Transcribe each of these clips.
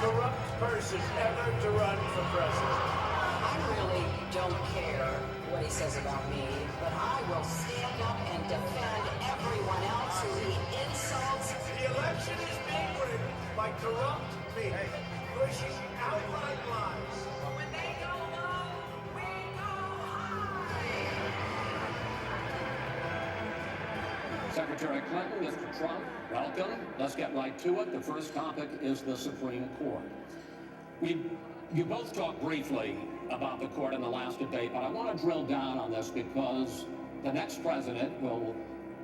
corrupt person ever to run for president. I really don't care what he says about me, but I will stand up and defend everyone else who he insults. The election is being rigged by corrupt people pushing outright lies. When they go low, we go high. Secretary Clinton, Mr. Trump, welcome. Let's get right to it. The first topic is the Supreme Court. You both talked briefly about the court in the last debate, but I want to drill down on this because the next president will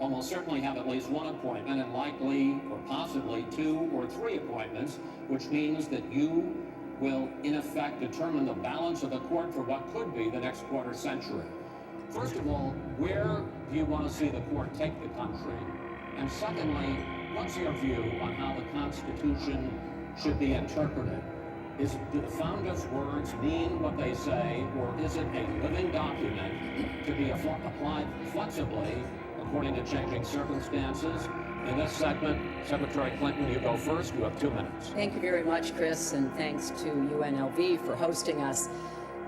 almost certainly have at least one appointment and likely or possibly 2 or 3 appointments, which means that you will in effect determine the balance of the court for what could be the next quarter century. First of all, where do you want to see the court take the country? And secondly, what's your view on how the Constitution should be interpreted? Do the founders' words mean what they say, or is it a living document to be applied flexibly according to changing circumstances? In this segment, Secretary Clinton, you go first. You have 2 minutes. Thank you very much, Chris, and thanks to UNLV for hosting us.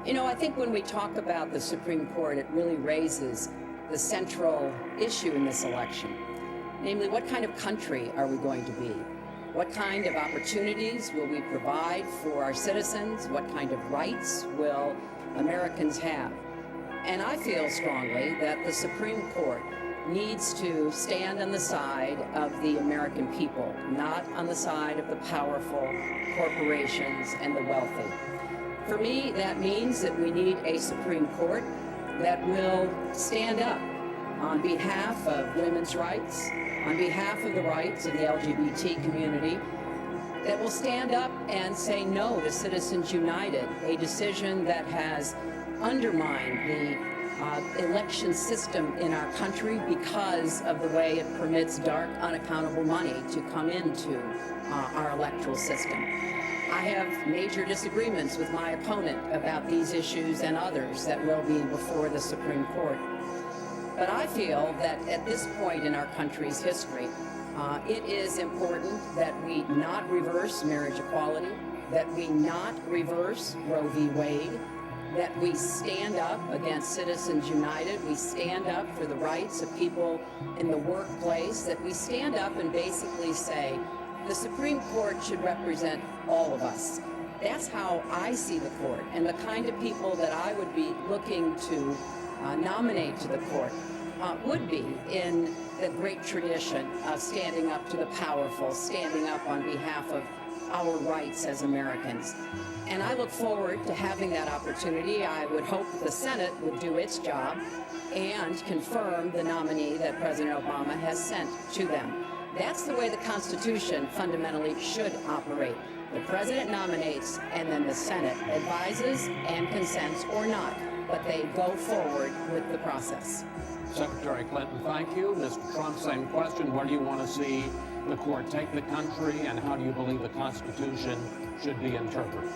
You know, I think when we talk about the Supreme Court, it really raises the central issue in this election. Namely, what kind of country are we going to be? What kind of opportunities will we provide for our citizens? What kind of rights will Americans have? And I feel strongly that the Supreme Court needs to stand on the side of the American people, not on the side of the powerful corporations and the wealthy. For me, that means that we need a Supreme Court that will stand up on behalf of women's rights, on behalf of the rights of the LGBT community, that will stand up and say no to Citizens United, a decision that has undermined the election system in our country because of the way it permits dark, unaccountable money to come into our electoral system. I have major disagreements with my opponent about these issues and others that will be before the Supreme Court. But I feel that at this point in our country's history, it is important that we not reverse marriage equality, that we not reverse Roe v. Wade, that we stand up against Citizens United, we stand up for the rights of people in the workplace, that we stand up and basically say the Supreme Court should represent all of us. That's how I see the court, and the kind of people that I would be looking to nominate to the court would be in the great tradition of standing up to the powerful, standing up on behalf of our rights as Americans. And I look forward to having that opportunity. I would hope the Senate would do its job and confirm the nominee that President Obama has sent to them. That's the way the Constitution fundamentally should operate. The President nominates, and then the Senate advises and consents or not, but they go forward with the process. Secretary Clinton, thank you. Mr. Trump, same question. Where do you want to see the court take the country, and how do you believe the Constitution should be interpreted?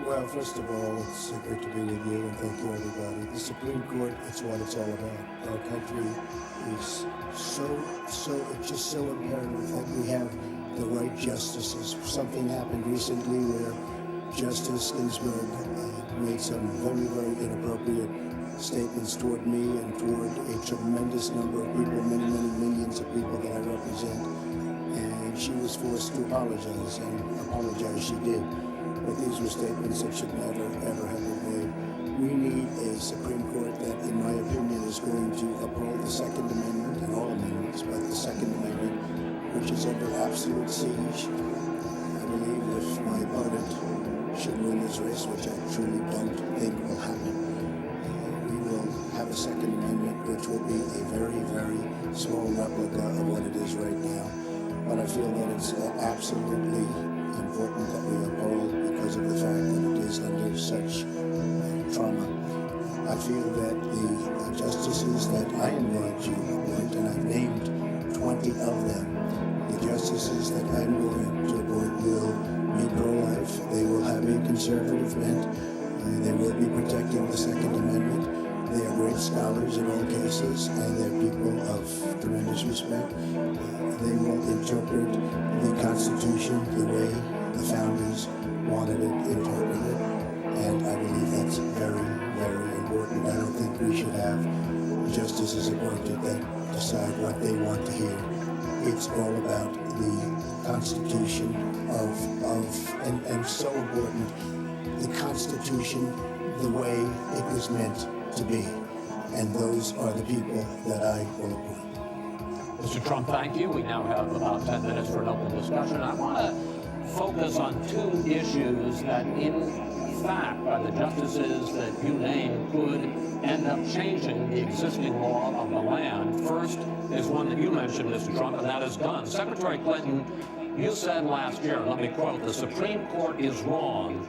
Well, first of all, it's great to be with you, and thank you, everybody. The Supreme Court, it's what it's all about. Our country is it's just so imperative that we have the right justices. Something happened recently where Justice Ginsburg made some very, very inappropriate statements toward me and toward a tremendous number of people, many, many millions of people that I represent. And she was forced to apologize, and apologize she did. But these were statements that should never, ever have been made. We need a Supreme Court that, in my opinion, is going to uphold the Second Amendment and all amendments, but the Second Amendment, which is under absolute siege. I believe if my opponent should win this race, which I truly don't think will happen, have a Second Amendment, which will be a very, very small replica of what it is right now. But I feel that it's absolutely important that we uphold because of the fact that it is under such trauma. I feel that the justices that I am going to appoint, and I've named 20 of them, the justices that I'm going to appoint will be pro-life. They will have a conservative bent. They will be protecting the Second Amendment. They are great scholars in all cases, and they're people of tremendous respect. They will interpret the Constitution the way The founders wanted it interpreted, and I believe that's very, very important. I don't think we should have justices appointed that decide what they want to hear. It's all about the Constitution and so important, the Constitution the way it was meant to be. And those are the people that I will appoint. Mr. Trump, thank you. We now have about 10 minutes for an open discussion. I want to focus on two issues that, in fact, by the justices that you named, could end up changing the existing law of the land. First is one that you mentioned, Mr. Trump, and that is guns. Secretary Clinton, you said last year, let me quote, "The Supreme Court is wrong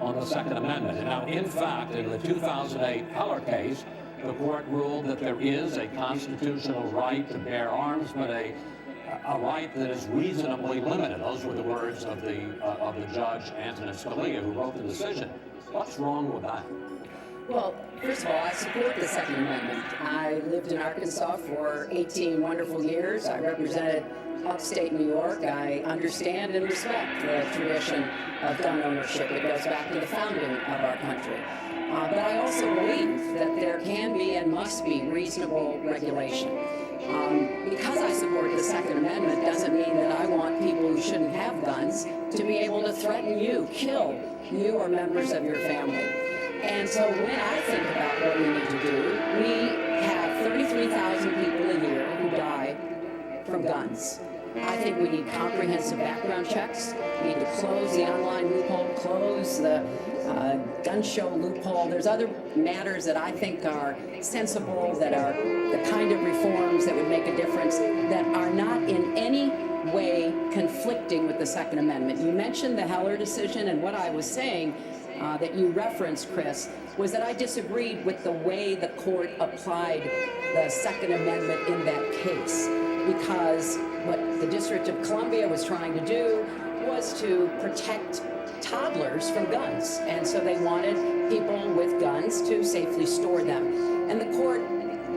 on the Second Amendment." And now, in fact, in the 2008 Heller case, the court ruled that there is a constitutional right to bear arms, but a right that is reasonably limited. Those were the words of the judge, Antonin Scalia, who wrote the decision. What's wrong with that? Well, first of all, I support the Second Amendment. I lived in Arkansas for 18 wonderful years. I represented upstate New York. I understand and respect the tradition of gun ownership. It goes back to the founding of our country. But I also believe that there can be and must be reasonable regulation. Because I support the Second Amendment doesn't mean that I want people who shouldn't have guns to be able to threaten you, kill you or members of your family. And so when I think about what we need to do, we have 33,000 people a year who die from guns. I think we need comprehensive background checks. We need to close the online loophole, close the gun show loophole. There's other matters that I think are sensible, that are the kind of reforms that would make a difference, that are not in any way conflicting with the Second Amendment. You mentioned the Heller decision, and what I was saying that you referenced, Chris, was that I disagreed with the way the court applied the Second Amendment in that case, because what the District of Columbia was trying to do was to protect toddlers from guns, and so they wanted people with guns to safely store them. And the court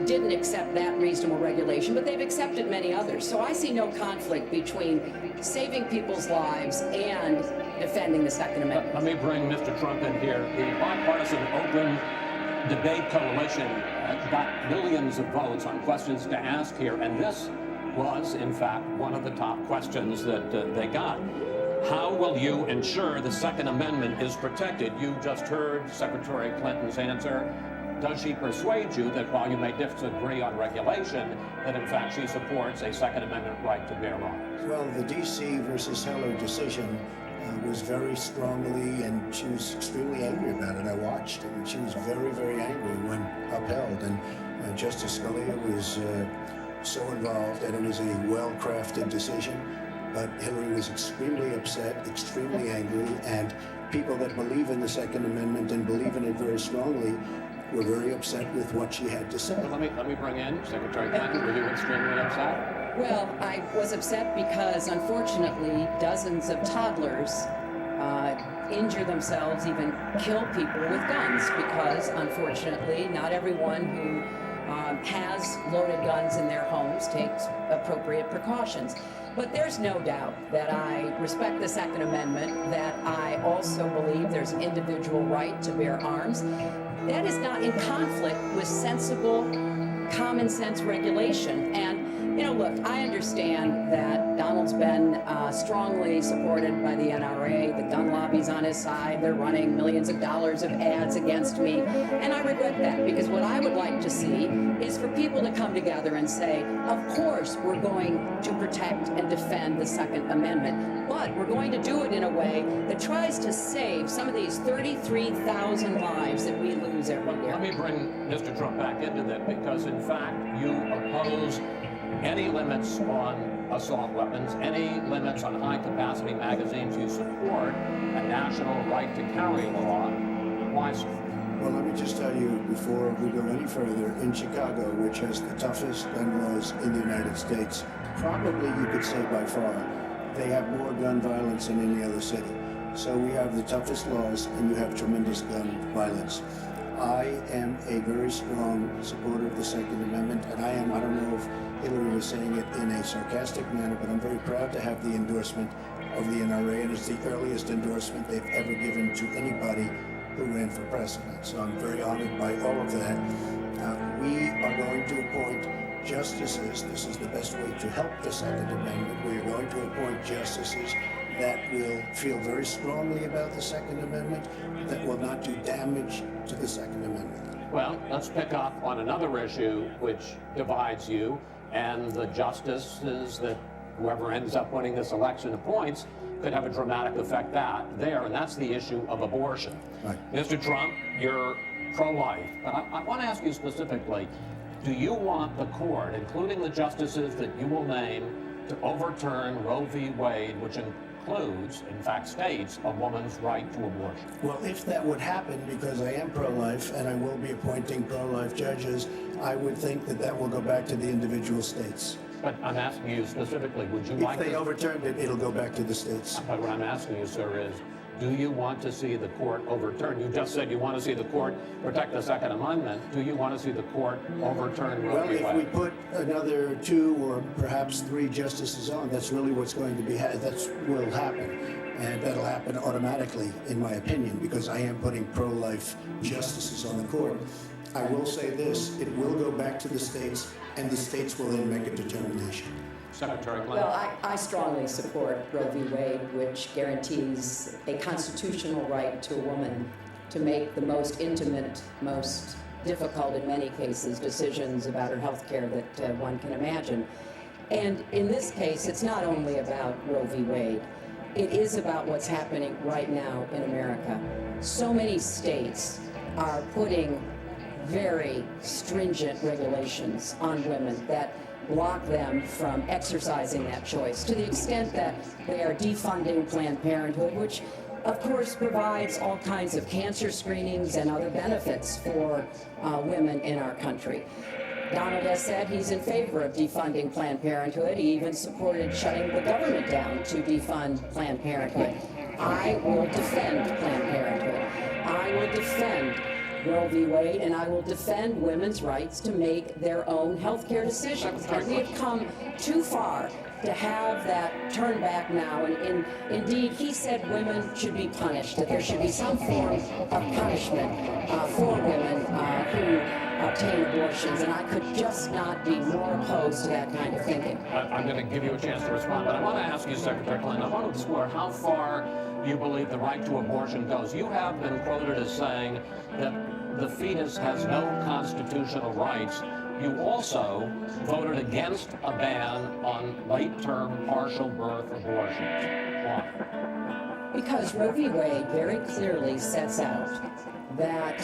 didn't accept that reasonable regulation, but they've accepted many others. So I see no conflict between saving people's lives and defending the Second Amendment. Let me bring Mr. Trump in here. The bipartisan open debate coalition got millions of votes on questions to ask here, and this was, in fact, one of the top questions that they got. How will you ensure the Second Amendment is protected? You just heard Secretary Clinton's answer. Does she persuade you that while you may disagree on regulation, that in fact she supports a Second Amendment right to bear arms? Well, the D.C. versus Heller decision was very strongly, and she was extremely angry about it. I watched it, and she was very, very angry when upheld. And Justice Scalia was so involved, and it was a well-crafted decision. But Hillary was extremely upset, extremely angry, and people that believe in the Second Amendment and believe in it very strongly were very upset with what she had to say. Let me bring in Secretary Clinton. Were you extremely upset? Well, I was upset because, unfortunately, dozens of toddlers injure themselves, even kill people with guns, because, unfortunately, not everyone who has loaded guns in their homes takes appropriate precautions. But there's no doubt that I respect the Second Amendment, that I also believe there's an individual right to bear arms. That is not in conflict with sensible, common sense regulation. And, you know, look, I understand that Donald's been strongly supported by the NRA. The gun lobby's on his side. They're running millions of dollars of ads against me. And I regret that, because what I would like to see is for people to come together and say, of course, we're going to protect and defend the Second Amendment, but we're going to do it in a way that tries to save some of these 33,000 lives that we lose every year. Let me bring Mr. Trump back into that, because in fact you oppose any limits on assault weapons, any limits on high-capacity magazines. You support a national right to carry law. Why so? Well, let me just tell you, before we go any further, in Chicago, which has the toughest gun laws in the United States, probably you could say by far, they have more gun violence than any other city. So we have the toughest laws, and you have tremendous gun violence. I am a very strong supporter of the Second Amendment, and I don't know if Hillary was saying it in a sarcastic manner, but I'm very proud to have the endorsement of the NRA, and it's the earliest endorsement they've ever given to anybody who ran for president. So I'm very honored by all of that. We are going to appoint justices. This is the best way to help the Second Amendment. We are going to appoint justices that will feel very strongly about the Second Amendment, that will not do damage to the Second Amendment. Well, let's pick up on another issue which divides you and the justices that whoever ends up winning this election appoints could have a dramatic effect there, and that's the issue of abortion. Right. Mr. Trump, you're pro-life, but I want to ask you specifically, do you want the court, including the justices that you will name, to overturn Roe v. Wade, which includes, in fact states, a woman's right to abortion? Well, if that would happen, because I am pro-life and I will be appointing pro-life judges, I would think that that will go back to the individual states. But I'm asking you specifically, would you like If they overturned it, it'll go back to the states. But what I'm asking you, sir, is do you want to see the court overturn? You just said you want to see the court protect the Second Amendment. Do you want to see the court overturn Roe Well, v. if Wade? we put another 2 or perhaps 3 justices on, that's really what's going to be, that's what will happen. And that'll happen automatically, in my opinion, because I am putting pro-life justices on the court. I will say this, it will go back to the states, and the states will then make a determination. Secretary Clinton. Well, I strongly support Roe v. Wade, which guarantees a constitutional right to a woman to make the most intimate, most difficult in many cases decisions about her health care that one can imagine. And in this case, it's not only about Roe v. Wade. It is about what's happening right now in America. So many states are putting very stringent regulations on women that block them from exercising that choice, to the extent that they are defunding Planned Parenthood, which of course provides all kinds of cancer screenings and other benefits for women in our country. Donald has said he's in favor of defunding Planned Parenthood. He even supported shutting the government down to defund Planned Parenthood. I will defend Planned Parenthood. I will defend Roe v. Wade, and I will defend women's rights to make their own health care decisions. And we have come too far to have that turned back now. And indeed, he said women should be punished, that there should be some form of punishment for women who obtain abortions. And I could just not be more opposed to that kind of thinking. I'm going to give you a chance to respond, but I want to ask you, Secretary Clinton, I want to explore how far you believe the right to abortion goes. You have been quoted as saying that the fetus has no constitutional rights. You also voted against a ban on late-term partial birth abortions. Why? Because Roe v. Wade very clearly sets out that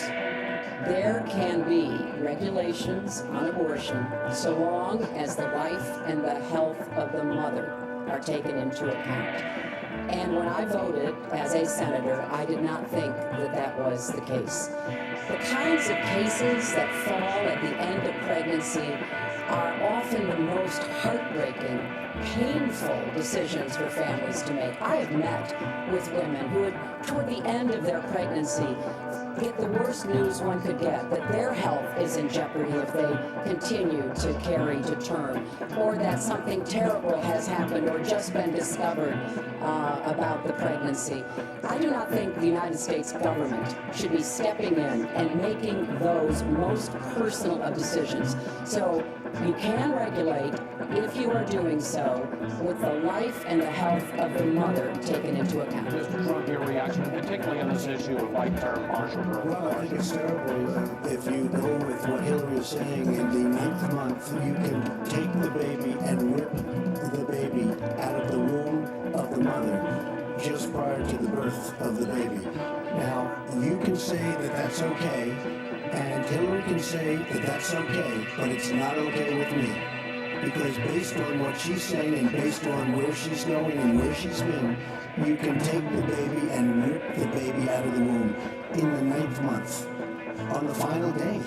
there can be regulations on abortion so long as the life and the health of the mother are taken into account. And when I voted as a senator, I did not think that that was the case. The kinds of cases that fall at the end of pregnancy are often the most heartbreaking, painful decisions for families to make. I have met with women who would, toward the end of their pregnancy, get the worst news one could get, that their health is in jeopardy if they continue to carry to term, or that something terrible has happened or just been discovered about the pregnancy. I do not think the United States government should be stepping in and making those most personal of decisions. So you can regulate, if you are doing so, with the life and the health of the mother taken into account. Mr. Trump, your reaction, particularly on this issue of late-term partial birth? Well, I think it's terrible. If you go with what Hillary is saying, in the 9th month, you can take the baby and rip the baby out of the womb of the mother just prior to the birth of the baby. Now, you can say that that's okay, and Hillary can say that that's okay, but it's not okay with me. Because based on what she's saying and based on where she's going and where she's been, you can take the baby and rip the baby out of the womb in the 9th month, on the final day.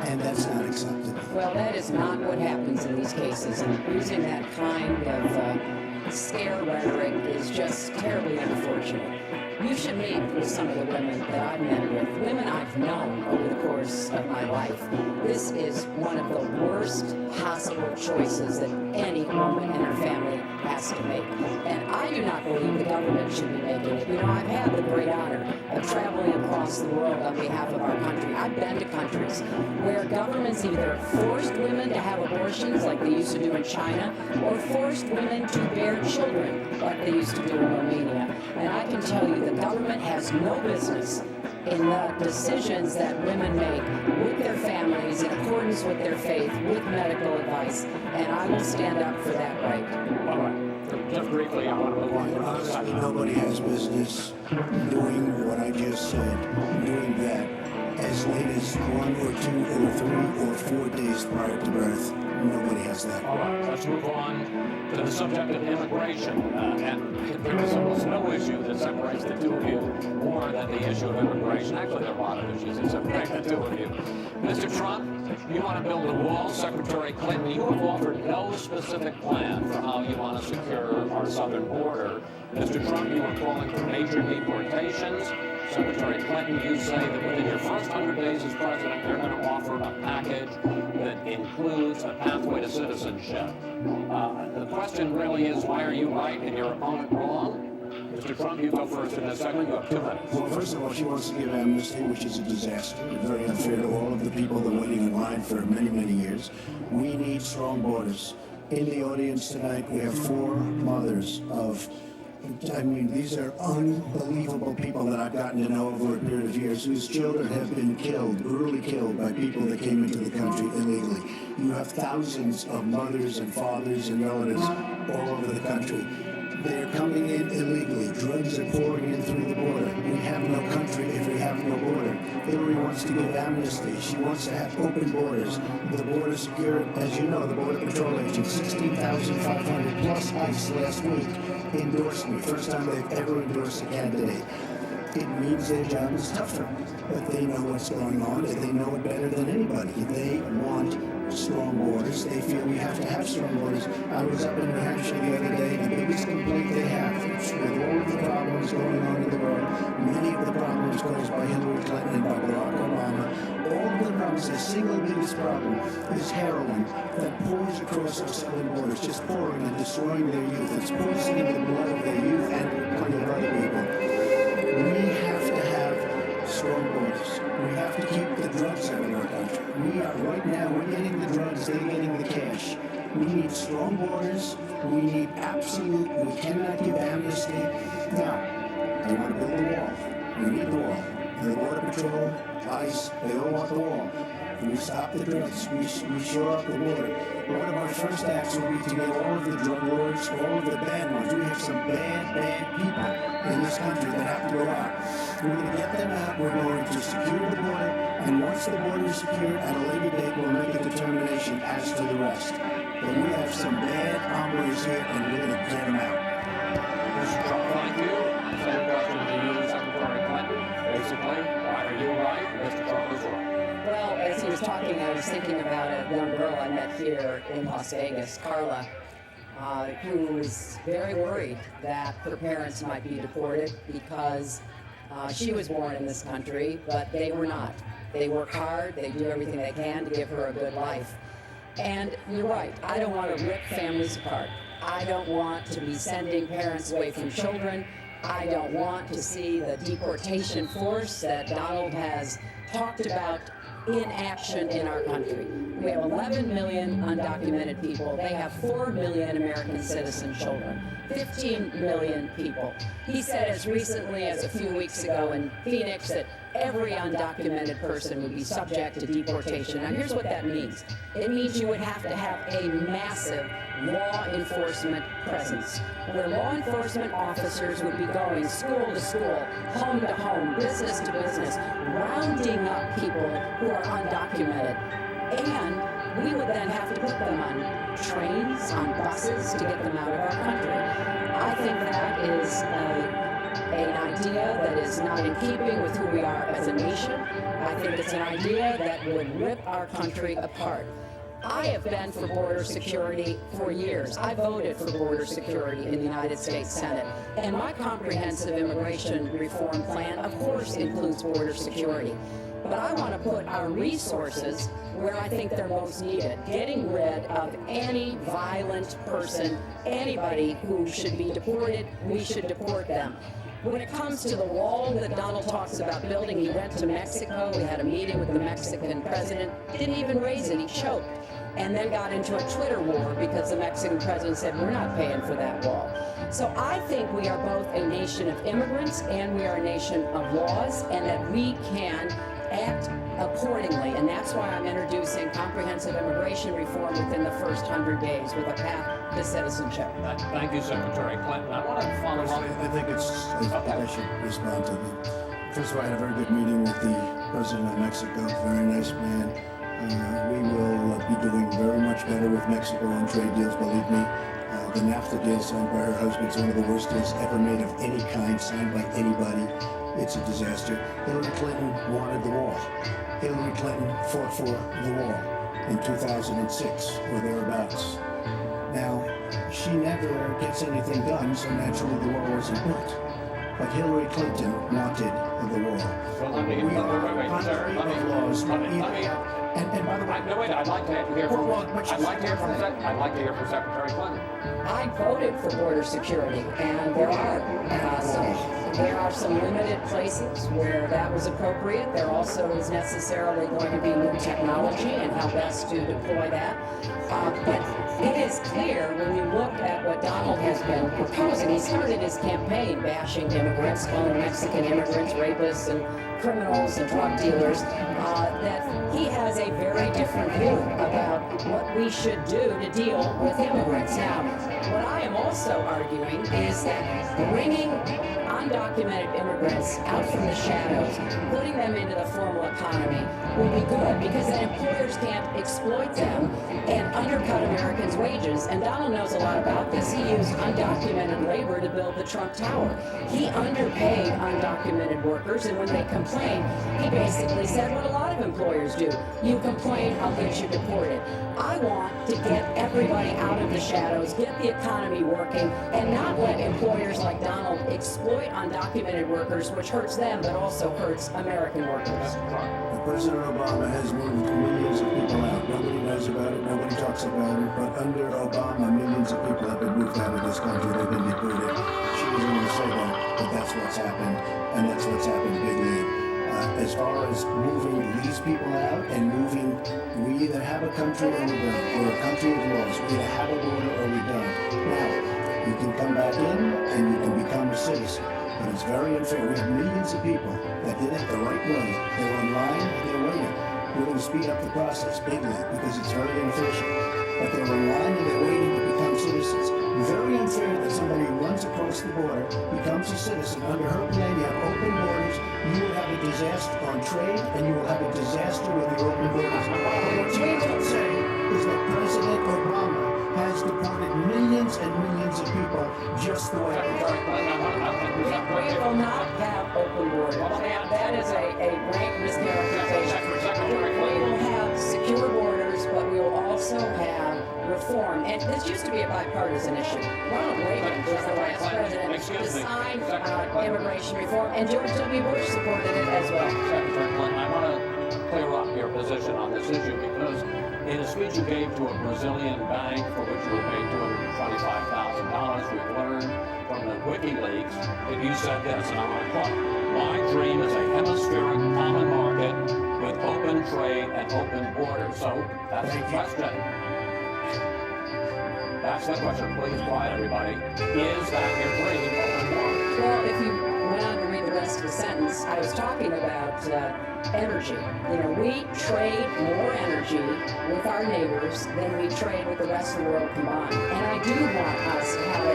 And that's not acceptable. Well, that is not what happens in these cases. And using that kind of scare rhetoric is just terribly unfortunate. You should meet with some of the women that I've met with, women I've known over the course of my life. This is one of the worst possible choices that any woman and her family has to make. And I do not believe the government should be making it. You know, I've had the great honor of traveling across the world on behalf of our country. I've been to countries where governments either forced women to have abortions like they used to do in China, or forced women to bear children like they used to do in Romania. And I can tell you the government has no business in the decisions that women make with their families in accordance with their faith, with medical advice, and I will stand up for that right. All right. Just briefly, I want to move on to the Honestly, second. nobody has business doing what I just said, doing that as late as 1 or 2 or 3 or 4 days prior to birth. Nobody has that. All right, let's move on to the subject of immigration. And there's almost no issue that separates the two of you more than the issue of immigration. Actually, there are a lot of issues that separate the two of you. Mr. Trump, you want to build a wall. Secretary Clinton, you have offered no specific plan for how you want to secure our southern border. Mr. Trump, you are calling for major deportations. Secretary Clinton, you say that within your first 100 days as president, you're going to offer a package that includes a pathway to citizenship. The question really is, why are you right and your opponent wrong? Mr. Trump, you go first in a second. You have 2 minutes. Well, first of all, she wants to give amnesty, which is a disaster, very unfair to all of the people that are waiting in line for many, many years. We need strong borders. In the audience tonight, we have 4 mothers of, I mean, these are unbelievable people that I've gotten to know over a period of years, whose children have been killed, brutally killed by people that came into the country illegally. You have thousands of mothers and fathers and relatives all over the country. They're coming in illegally. Drugs are pouring in through the border. We have no country if we have no border. Hillary wants to give amnesty. She wants to have open borders. The border secure, as you know, the Border Patrol agents, 16,500 plus ICE last week endorsed me. First time they've ever endorsed a candidate. It means their job is tougher, but they know what's going on, and they know it better than anybody. They want strong borders. They feel we have to have strong borders. I was up in New Hampshire the other day. The biggest complaint they have is with all of the problems going on in the world, many of the problems caused by Hillary Clinton and by Barack Obama, all of the problems, the single biggest problem is heroin that pours across our southern borders, just pouring and destroying their youth. It's poisoning the blood of their youth and plenty of other people. We have to have strong borders. We have to keep the drugs out of our country. We are, right now, we're getting the drugs, they're getting the cash. We need strong borders. We need absolute, we cannot give amnesty. Now, they want to build a wall. We need the wall. The Border Patrol, ICE, they all want the wall. We stop the drugs. We shore up the border. One of our first acts will be to get all of the drug lords, all of the bad ones. We have some bad people in this country that have to go out. We're going to get them out. We're going to secure the border. And once the border is secured, at a later date, we'll make a determination as to the rest. But we have some bad hombres here, and we're going to get them out. Mr. Trump, thank you. Same question to you, Secretary Clinton. Basically, why are you right? Mr. Trump is wrong. Well, as he was talking, I was thinking about a young girl I met here in Las Vegas, Carla, who was very worried that her parents might be deported because she was born in this country, but they were not. They work hard, they do everything they can to give her a good life. And you're right, I don't want to rip families apart. I don't want to be sending parents away from children. I don't want to see the deportation force that Donald has talked about in action in our country. We have 11 million undocumented people. They have 4 million American citizen children, 15 million people. He said as recently as a few weeks ago in Phoenix that every undocumented person would be subject to deportation. Now here's what that means. It means you would have to have a massive law enforcement presence, where law enforcement officers would be going school to school, home to home, business to business, rounding up people who are undocumented. And we would then have to put them on trains, on buses to get them out of our country. I think that is an idea that is not in keeping with who we are as a nation. I think it's an idea that would rip our country apart. I have been for border security for years. I voted for border security in the United States Senate. And my comprehensive immigration reform plan, of course, includes border security. But I want to put our resources where I think they're most needed, getting rid of any violent person, anybody who should be deported, we should deport them. When it comes to the wall that Donald talks about building, he went to Mexico, we had a meeting with the Mexican president, didn't even raise it, he choked, and then got into a Twitter war because the Mexican president said, we're not paying for that wall. So I think we are both a nation of immigrants and we are a nation of laws, and that we can act accordingly, and that's why I'm introducing comprehensive immigration reform within the first 100 days with a path to citizenship. Thank you, Secretary Clinton. I want to follow up. I think I should respond to them. First of all, I had a very good meeting with the president of Mexico, very nice man. We will be doing very much better with Mexico on trade deals, believe me. The NAFTA deal signed by her husband is one of the worst deals ever made of any kind, signed by anybody. It's a disaster. Hillary Clinton wanted the wall. Hillary Clinton fought for the wall in 2006 or thereabouts. Now, she never gets anything done, so naturally the wall wasn't built. But Hillary Clinton wanted the wall. Well, let me, We are contrary of laws. And by the way, no, wait, I'd like to hear from, I'd like to hear from Secretary Clinton. I voted for border security, and there are some limited places where that was appropriate. There also is necessarily going to be new technology and how best to deploy that. But it is clear when you look at what Donald has been proposing, he started his campaign bashing immigrants, calling Mexican immigrants rapists and criminals and drug dealers, that he has a very different view about what we should do to deal with immigrants. Now, what I am also arguing is that bringing undocumented immigrants out from the shadows, putting them into the formal economy will be good, because then employers can't exploit them and undercut Americans' wages. And Donald knows a lot about this. He used undocumented labor to build the Trump Tower. He underpaid undocumented workers, and when they complained, he basically said what a lot of employers do. You complain, I'll get you deported. I want to get everybody out of the shadows, get the economy working, and not let employers like Donald exploit undocumented workers, which hurts them but also hurts American workers. President Obama has moved millions of people out. Nobody knows about it, nobody talks about it, but under Obama, millions of people have been moved out of this country. They've been deported. She doesn't want to say that, but that's what's happened, and that's what's happened big league. As far as moving these people out and moving, we either have a country or we don't. We're a country of laws. We either have a border or we don't. Now, you can come back in and you can become a citizen. But it's very unfair. We have millions of people that did it the right way. They're online, they're waiting. We're going to speed up the process bigly because it's very inefficient. But they're online and they're waiting to become citizens. Very unfair that somebody runs across the border, becomes a citizen. Under her plan, you have open borders. You will have a disaster on trade, and you will have a disaster with the open borders. But what you don't say is that President Obama has deported millions and millions of people just the way We will not have open borders. That is a rank mischaracterization. We will have secure borders, but we will also have reform. And this used to be a bipartisan issue. Ronald Reagan was the last president to sign immigration reform, and George W. Bush supported it as well. Secretary Clinton, I want to clear up your position on this issue, because in a speech you gave to a Brazilian bank for which you were paid $225,000, we've learned from the WikiLeaks that you said this, and I'm going to quote, "My dream is a hemispheric common market with open trade and open borders." So that's the question. That's the question. Please quiet, everybody. Is that your dream, open borders? Well, if you went on to read the rest of the sentence, I was talking about energy. You know, we trade more energy with our neighbors than we trade with the rest of the world combined. And I do want us to have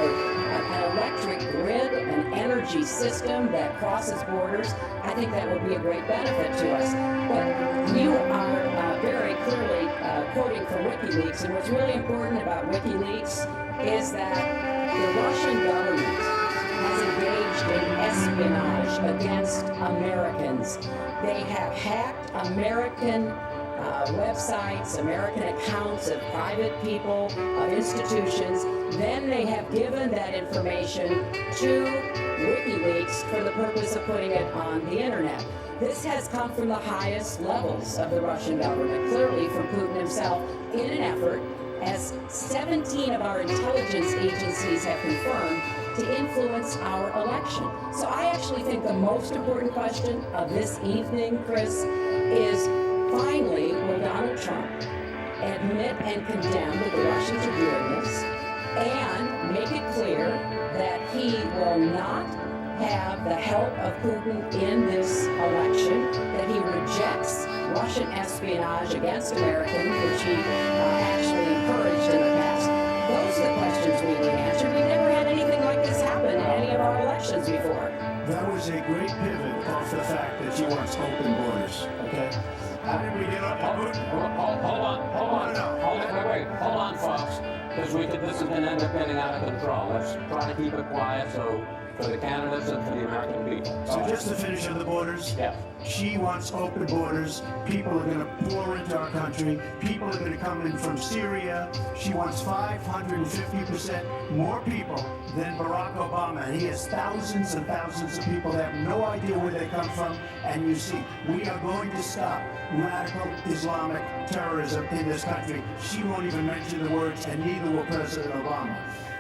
an electric grid, an energy system that crosses borders. I think that would be a great benefit to us. But you are very clearly quoting from WikiLeaks, and what's really important about WikiLeaks is that the Russian government has engaged in espionage against Americans. They have hacked American websites, American accounts of private people, of institutions. Then they have given that information to WikiLeaks for the purpose of putting it on the internet. This has come from the highest levels of the Russian government, clearly from Putin himself, in an effort, as 17 of our intelligence agencies have confirmed, to influence our election. So I actually think the most important question of this evening, Chris, is finally, will Donald Trump admit and condemn that the Russians are doing this and make it clear that he will not have the help of Putin in this election, that he rejects Russian espionage against Americans, which he actually encouraged in the past. Those are the questions we need answered. We've never had anything like this happen in any of our elections before. That was a great pivot off the fact that she wants open borders, okay? How did we get up? Hold on, folks, because this is going to end up getting out of control. Let's try to keep it quiet for the candidates and for the American people. So just to finish on the borders, yes. She wants open borders. People are going to pour into our country. People are going to come in from Syria. She wants 550% more people than Barack Obama. And he has thousands and thousands of people that have no idea where they come from. And you see, we are going to stop radical Islamic terrorism in this country. She won't even mention the words, and neither will President Obama.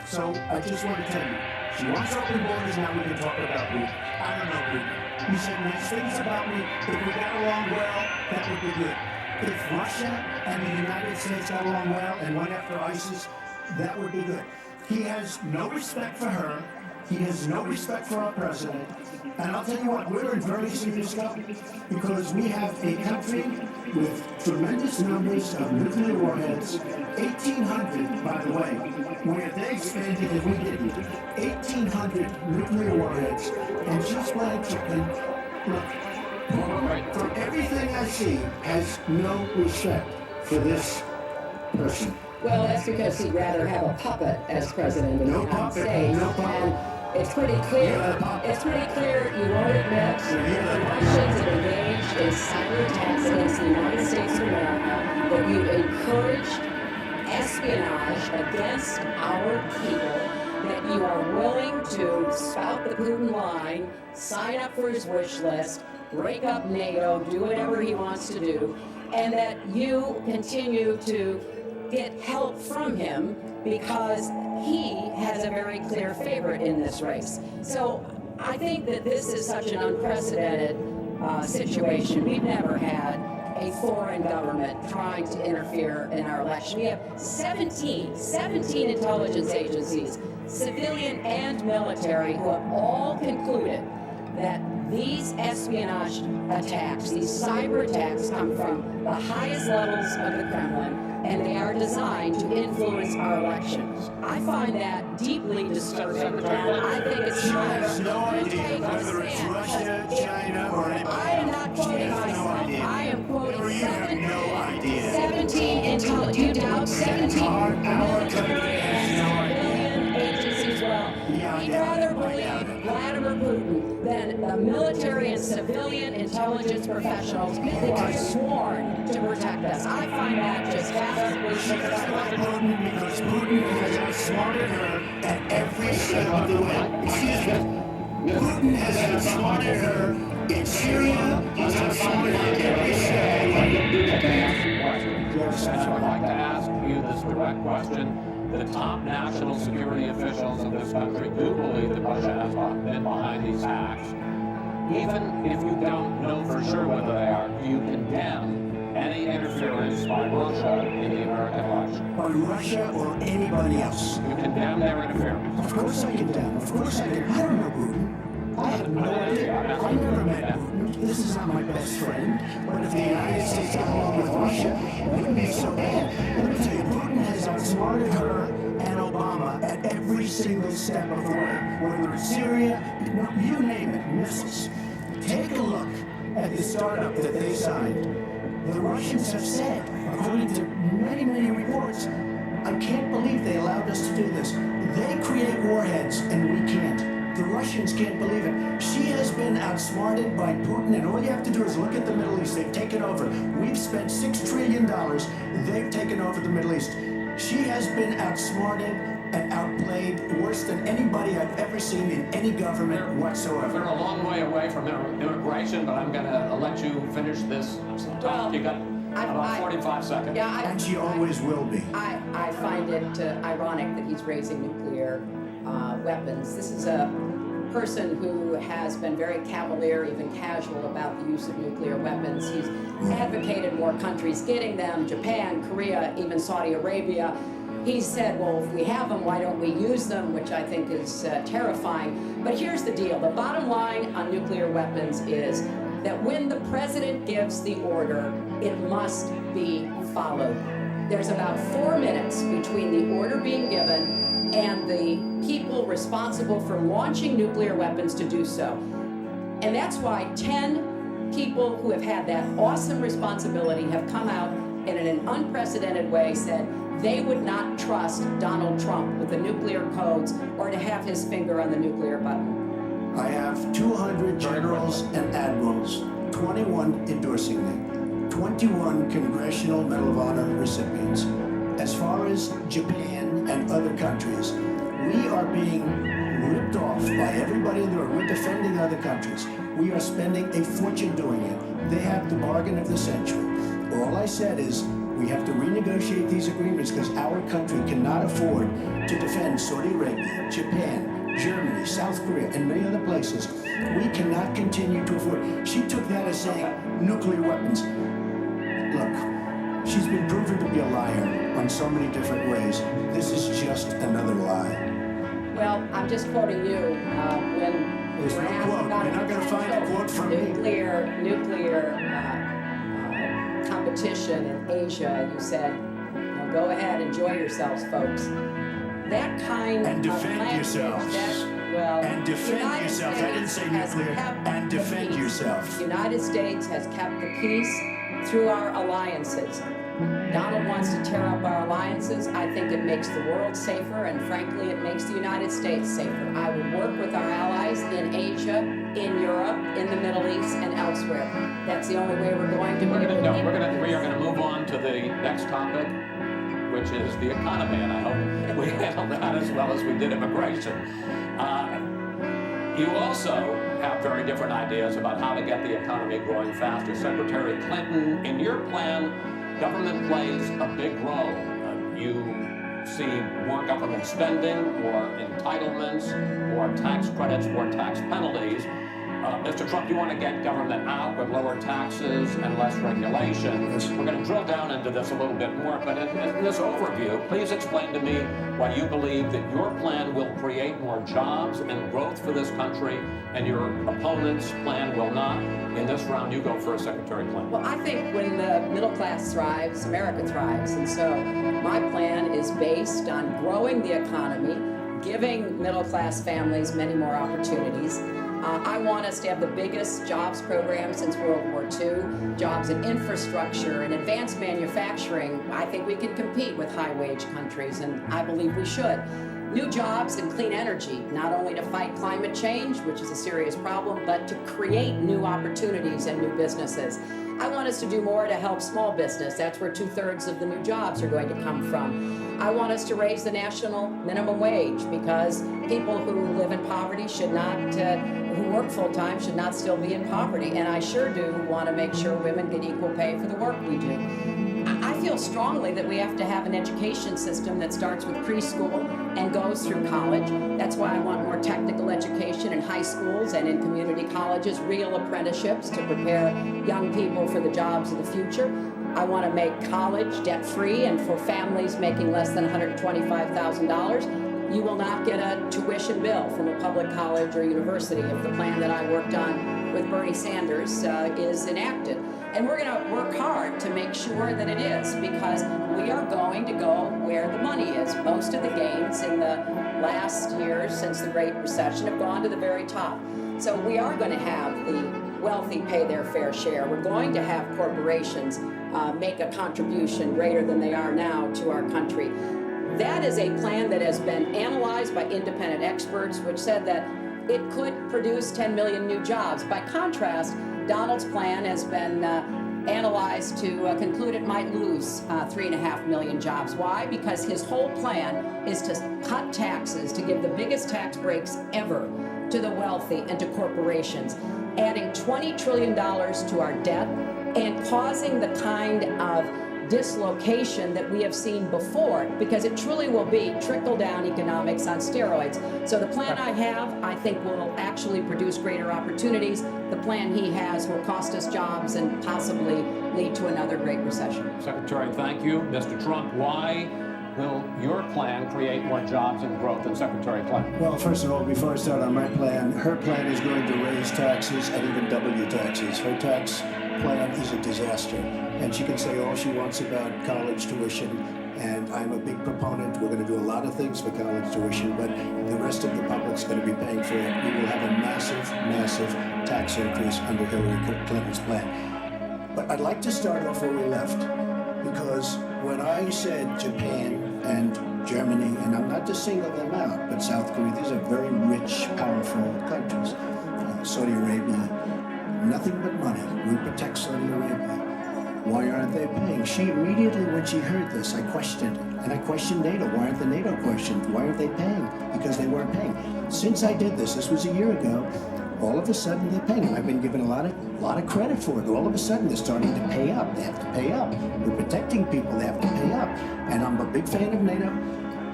So I just want to tell you, she wants open borders. Now we can talk about Putin. I don't know Putin. He said nice things about me. If we got along well, that would be good. If Russia and the United States got along well and went after ISIS, that would be good. He has no respect for her. He has no respect for our president. And I'll tell you what, we're in very serious trouble because we have a country with tremendous numbers of nuclear warheads, 1,800, by the way, where they expanded and we didn't. 1,800 nuclear warheads, and she's playing chicken. Look, from everything I see, has no respect for this person. Well, that's because he'd rather have a puppet as president of the United States. And it's pretty clear. You won't admit that the Russians have engaged in cyber attacks against the United States of America, that you encouraged espionage against our people, that you are willing to spout the Putin line, sign up for his wish list, break up NATO, do whatever he wants to do, and that you continue to get help from him because he has a very clear favorite in this race. So I think that this is such an unprecedented situation. We've never had a foreign government trying to interfere in our election. We have 17 intelligence agencies, civilian and military, who have all concluded that these espionage attacks, these cyber attacks, come from the highest levels of the Kremlin, and they are designed to influence our elections. I find that deeply disturbing, and I think it's time to take a stand. Russia, China, or anybody. I am not quoting myself. I am quoting 17 intelligence. You doubt 17 military and civilian agencies. Well, we'd rather believe Vladimir Putin than the military and civilian intelligence professionals who are sworn to protect us. I find that just absolutely Putin, because Putin has outsmarted her at every step of the way. Excuse me. Putin has outsmarted her in Syria. He's outsmarted her every step of the way. I'd like to ask you this direct question. The top national security officials of this country do believe that Russia has been behind these hacks. Even if you don't know for sure whether they are, do you condemn any interference by Russia in the American election? By Russia or anybody else. You condemn their interference? Of course I condemn. Of course I do. I don't know Putin. I have no idea. I never met Putin. This is not my best friend. But if the United States got along with Russia, it wouldn't be so bad. Let me tell you, Putin has outsmarted her and Obama at every single step of the way. Whether it's Syria, you name it, missiles. Take a look at the startup that they signed. The Russians have said, according to many, many reports, I can't believe they allowed us to do this. They create warheads and we can't. The Russians can't believe it. She has been outsmarted by Putin, and all you have to do is look at the Middle East. They've taken over. We've spent $6 trillion. They've taken over the Middle East. She has been outsmarted and outplayed worse than anybody I've ever seen in any government whatsoever. We're a long way away from immigration, but I'm going to let you finish this talk. You got about 45 seconds. Yeah, And she always will be. I find it ironic that he's raising nuclear weapons. This is a person who has been very cavalier, even casual about the use of nuclear weapons. He's advocated more countries getting them, Japan, Korea, even Saudi Arabia. He said, well, if we have them, why don't we use them, which I think is terrifying. But here's the deal. The bottom line on nuclear weapons is that when the president gives the order, it must be followed. There's about 4 minutes between the order being given and the people responsible for launching nuclear weapons to do so. And that's why 10 people who have had that awesome responsibility have come out and in an unprecedented way said they would not trust Donald Trump with the nuclear codes or to have his finger on the nuclear button. I have 200 generals and admirals, 21 endorsing me, 21 Congressional Medal of Honor recipients. As far as Japan and other countries, we are being ripped off by everybody in the world. We're defending other countries. We are spending a fortune doing it. They have the bargain of the century. All I said is we have to renegotiate these agreements because our country cannot afford to defend Saudi Arabia, Japan, Germany, South Korea, and many other places. We cannot continue to afford. She took that as saying nuclear weapons. Look, she's been proven to be a liar on so many different ways. This is just another lie. Well, I'm just quoting you when There's no quote. You're not going to find a quote from me. Nuclear competition in Asia. You said, go ahead, enjoy yourselves, folks. That kind And of defend language, yourselves. And defend yourself. I didn't say nuclear. And defend yourself. The United States has kept the peace through our alliances. Donald wants to tear up our alliances. I think it makes the world safer, and frankly, it makes the United States safer. I would work with our allies in Asia, in Europe, in the Middle East, and elsewhere. That's the only way we're going to be able to We are going to move on to the next topic, which is the economy, and I hope we handle that as well as we did immigration. You also have very different ideas about how to get the economy growing faster. Secretary Clinton, in your plan, government plays a big role. You see more government spending, or entitlements, or tax credits, or tax penalties. Mr. Trump, you want to get government out with lower taxes and less regulation. We're going to drill down into this a little bit more, but in this overview, please explain to me why you believe that your plan will create more jobs and growth for this country, and your opponent's plan will not. In this round, you go first, Secretary Clinton. Well, I think when the middle class thrives, America thrives. And so my plan is based on growing the economy, giving middle class families many more opportunities. I want us to have the biggest jobs program since World War II, jobs in infrastructure and advanced manufacturing. I think we can compete with high-wage countries, and I believe we should. New jobs and clean energy, not only to fight climate change, which is a serious problem, but to create new opportunities and new businesses. I want us to do more to help small business. That's where 2/3 of the new jobs are going to come from. I want us to raise the national minimum wage because people who live in poverty should not, who work full-time should not still be in poverty. And I sure do want to make sure women get equal pay for the work we do. I feel strongly that we have to have an education system that starts with preschool and goes through college. That's why I want more technical education in high schools and in community colleges, real apprenticeships to prepare young people for the jobs of the future. I want to make college debt-free, and for families making less than $125,000, you will not get a tuition bill from a public college or university if the plan that I worked on with Bernie Sanders is enacted. And we're going to work hard to make sure that it is, because we are going to go where the money is. Most of the gains in the last years since the Great Recession have gone to the very top. So we are going to have the wealthy pay their fair share. We're going to have corporations make a contribution greater than they are now to our country. That is a plan that has been analyzed by independent experts, which said that it could produce 10 million new jobs. By contrast, Donald's plan has been analyzed to conclude it might lose 3.5 million jobs. Why? Because his whole plan is to cut taxes, to give the biggest tax breaks ever to the wealthy and to corporations, adding $20 trillion to our debt and causing the kind of dislocation that we have seen before, because it truly will be trickle-down economics on steroids. So the plan I have, I think, will actually produce greater opportunities. The plan he has will cost us jobs and possibly lead to another great recession. Secretary, thank you. Mr. Trump, why will your plan create more jobs and growth than Secretary Clinton? Well, first of all, before I start on my plan, her plan is going to raise taxes and even double your taxes. Her tax plan is a disaster. And she can say all she wants about college tuition, and I'm a big proponent. We're going to do a lot of things for college tuition, but the rest of the public's going to be paying for it. We will have a massive, massive tax increase under Hillary Clinton's plan. But I'd like to start off where we left, because when I said Japan and Germany, and I'm not to single them out, but South Korea, these are very rich, powerful countries. Saudi Arabia, nothing but money. We protect Saudi Arabia. Why aren't they paying? She immediately, when she heard this, I questioned it. And I questioned NATO. Why aren't the NATO questioned? Why aren't they paying? Because they weren't paying. Since I did this was a year ago, all of a sudden they're paying. I've been given a lot of credit for it. All of a sudden they're starting to pay up. They have to pay up. We're protecting people. They have to pay up. And I'm a big fan of NATO,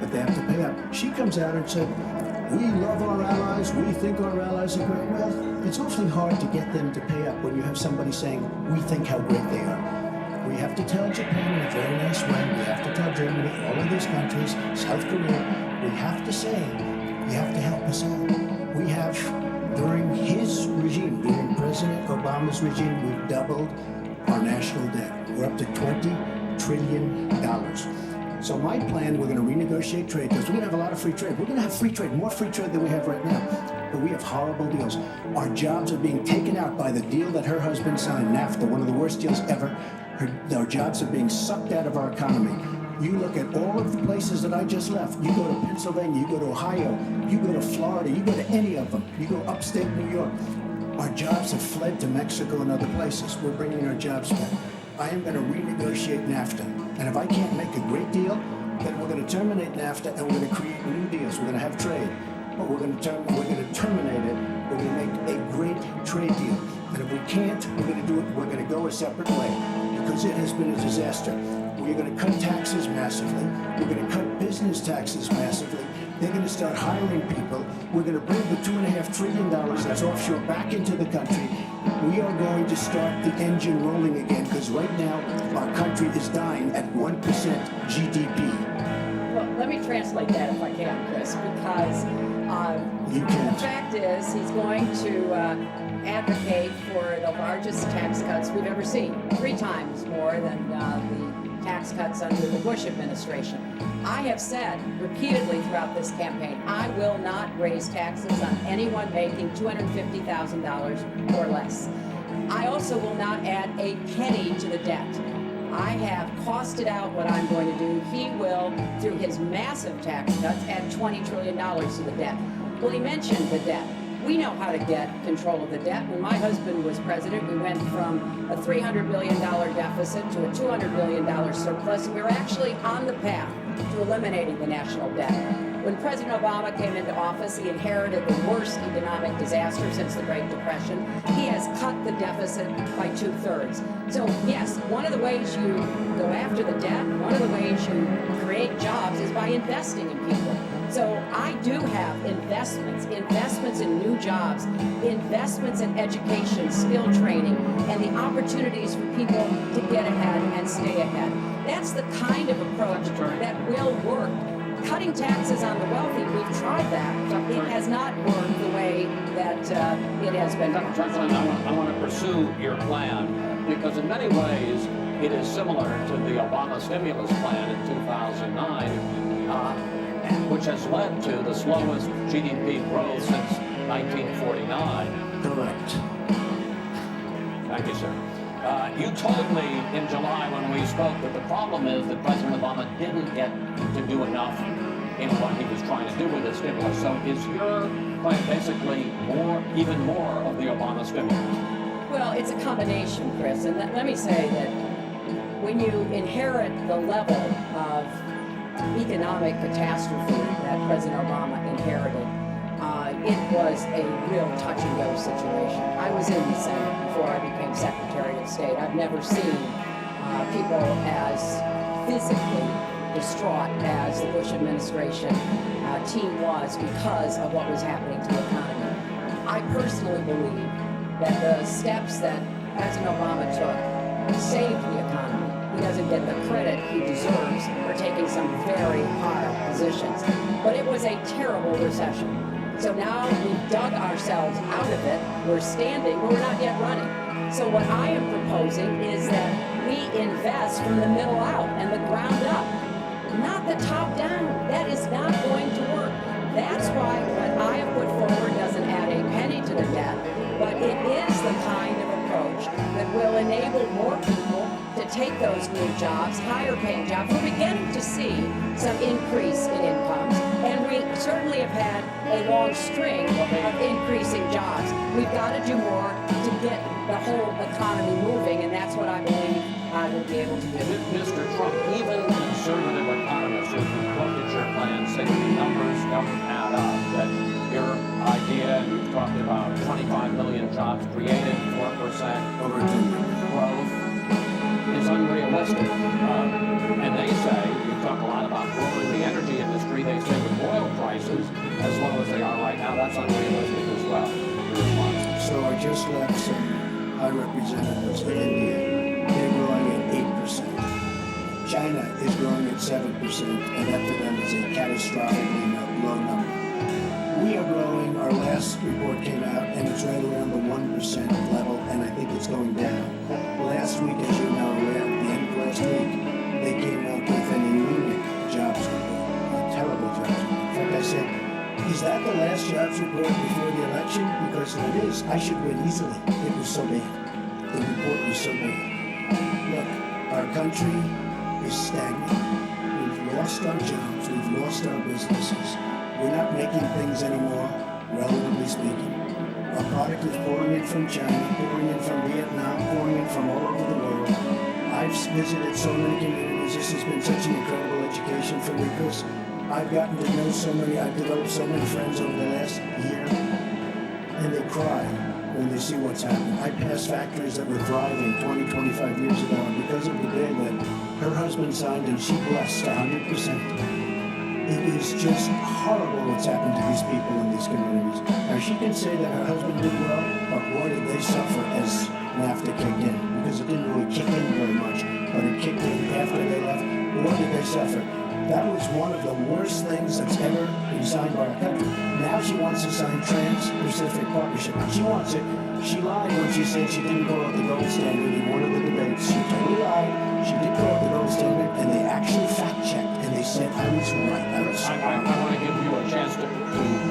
but they have to pay up. She comes out and said, we love our allies. We think our allies are great. Well, it's awfully hard to get them to pay up when you have somebody saying, we think how great they are. We have to tell Japan in a very nice way. We have to tell Germany, all of these countries, South Korea, we have to say, you have to help us out. We have, during his regime, during President Obama's regime, we've doubled our national debt. We're up to $20 trillion. So my plan, we're going to renegotiate trade deals. We're going to have a lot of free trade. We're going to have free trade, more free trade than we have right now. But we have horrible deals. Our jobs are being taken out by the deal that her husband signed, NAFTA, one of the worst deals ever. Our jobs are being sucked out of our economy. You look at all of the places that I just left. You go to Pennsylvania, you go to Ohio, you go to Florida, you go to any of them. You go upstate New York. Our jobs have fled to Mexico and other places. We're bringing our jobs back. I am going to renegotiate NAFTA. And if I can't make a great deal, then we're going to terminate NAFTA and we're going to create new deals. We're going to have trade. But we're going to terminate it. We're going to make a great trade deal. And if we can't, we're going to do it. We're going to go a separate way. Because it has been a disaster. We're going to cut taxes massively. We're going to cut business taxes massively. They're going to start hiring people. We're going to bring the $2.5 trillion that's offshore back into the country. We are going to start the engine rolling again, because right now our country is dying at 1% GDP. Well, let me translate that if I can, Chris, because the fact is he's going to advocate for the largest tax cuts we've ever seen, 3 times more than the tax cuts under the Bush administration. I have said repeatedly throughout this campaign, I will not raise taxes on anyone making $250,000 or less. I also will not add a penny to the debt. I have costed out what I'm going to do. He will, through his massive tax cuts, add $20 trillion to the debt. Well, he mentioned the debt. We know how to get control of the debt. When my husband was president, we went from a $300 billion deficit to a $200 billion surplus, and we were actually on the path to eliminating the national debt. When President Obama came into office, he inherited the worst economic disaster since the Great Depression. He has cut the deficit by 2/3. So yes, one of the ways you go after the debt, one of the ways you create jobs is by investing in people. So I do have investments in new jobs, investments in education, skill training, and the opportunities for people to get ahead and stay ahead. That's the kind of approach that will work. Cutting taxes on the wealthy, we've tried that. It has not worked the way that it has been. I want to pursue your plan because in many ways it is similar to the Obama stimulus plan in 2009, which has led to the slowest GDP growth since 1949. Correct. Thank you, sir. You told me in July when we spoke that the problem is that President Obama didn't get to do enough in what he was trying to do with the stimulus. So is your basically even more of the Obama stimulus? Well, it's a combination, Chris, and let me say that when you inherit the level of economic catastrophe that President Obama inherited, it was a real touch-and-go situation. I was in the Senate before I became Secretary of State. I've never seen people as physically distraught as the Bush administration team was because of what was happening to the economy. I personally believe that the steps that President Obama took saved the economy. He doesn't get the credit he deserves for taking some very hard positions. But it was a terrible recession. So now we've dug ourselves out of it. We're standing, but we're not yet running. So what I am proposing is that we invest from the middle out and the ground up, not the top down. That is not going to work. That's why what I have put forward doesn't add a penny to the debt, but it is the kind of approach that will enable more people to take those new jobs, higher paying jobs. We're beginning to see some increase in incomes, and we certainly have had a long string of increasing jobs. We've got to do more to get the whole economy moving, and that's what I believe I will be able to do. Mr. Trump, even conservative economists who looked at your plan say that the numbers don't add up, that your idea, and you've talked about 25 million jobs created, 4% Over 10 growth, is unrealistic. And they say, you've talked a lot about growing the energy industry, they say with oil prices as low as they are right now, that's unrealistic as well. Your response? So I just left some high representatives in India. They're growing at 8%. China is growing at 7%, and that for them is a catastrophically low number. We are growing, our last report came out, and it's right around the 1% level, and I think it's going down. Last week, as you know, at the end of last week, they came out with an anemic jobs report, a terrible jobs report. In fact, I said, is that the last jobs report before the election? Because if it is, I should win easily. It was so bad. The report was so bad. Look, our country is stagnant. We've lost our jobs. We've lost our businesses. We're not making things anymore, relatively speaking. Our product is pouring in from China, pouring in from Vietnam, pouring in from all over the world. I've visited so many communities. This has been such an incredible education for me, Chris. I've gotten to know so many, I've developed so many friends over the last year, and they cry when they see what's happening. I passed factories that were thriving 20, 25 years ago, and because of the bill that her husband signed and she blessed 100%. It is just horrible what's happened to these people in these communities. Now, she can say that her husband did well, but boy, did they suffer as NAFTA kicked in, because it didn't really kick in very much, but it kicked in after they left. Boy, did they suffer. That was one of the worst things that's ever been signed by our country. Now she wants to sign Trans-Pacific Partnership. She wants it. She lied when she said she didn't call it the gold standard in one of the debates. She totally lied. She did call it the gold standard, and they actually fact-checked, and they said I was right. I want to give you a chance to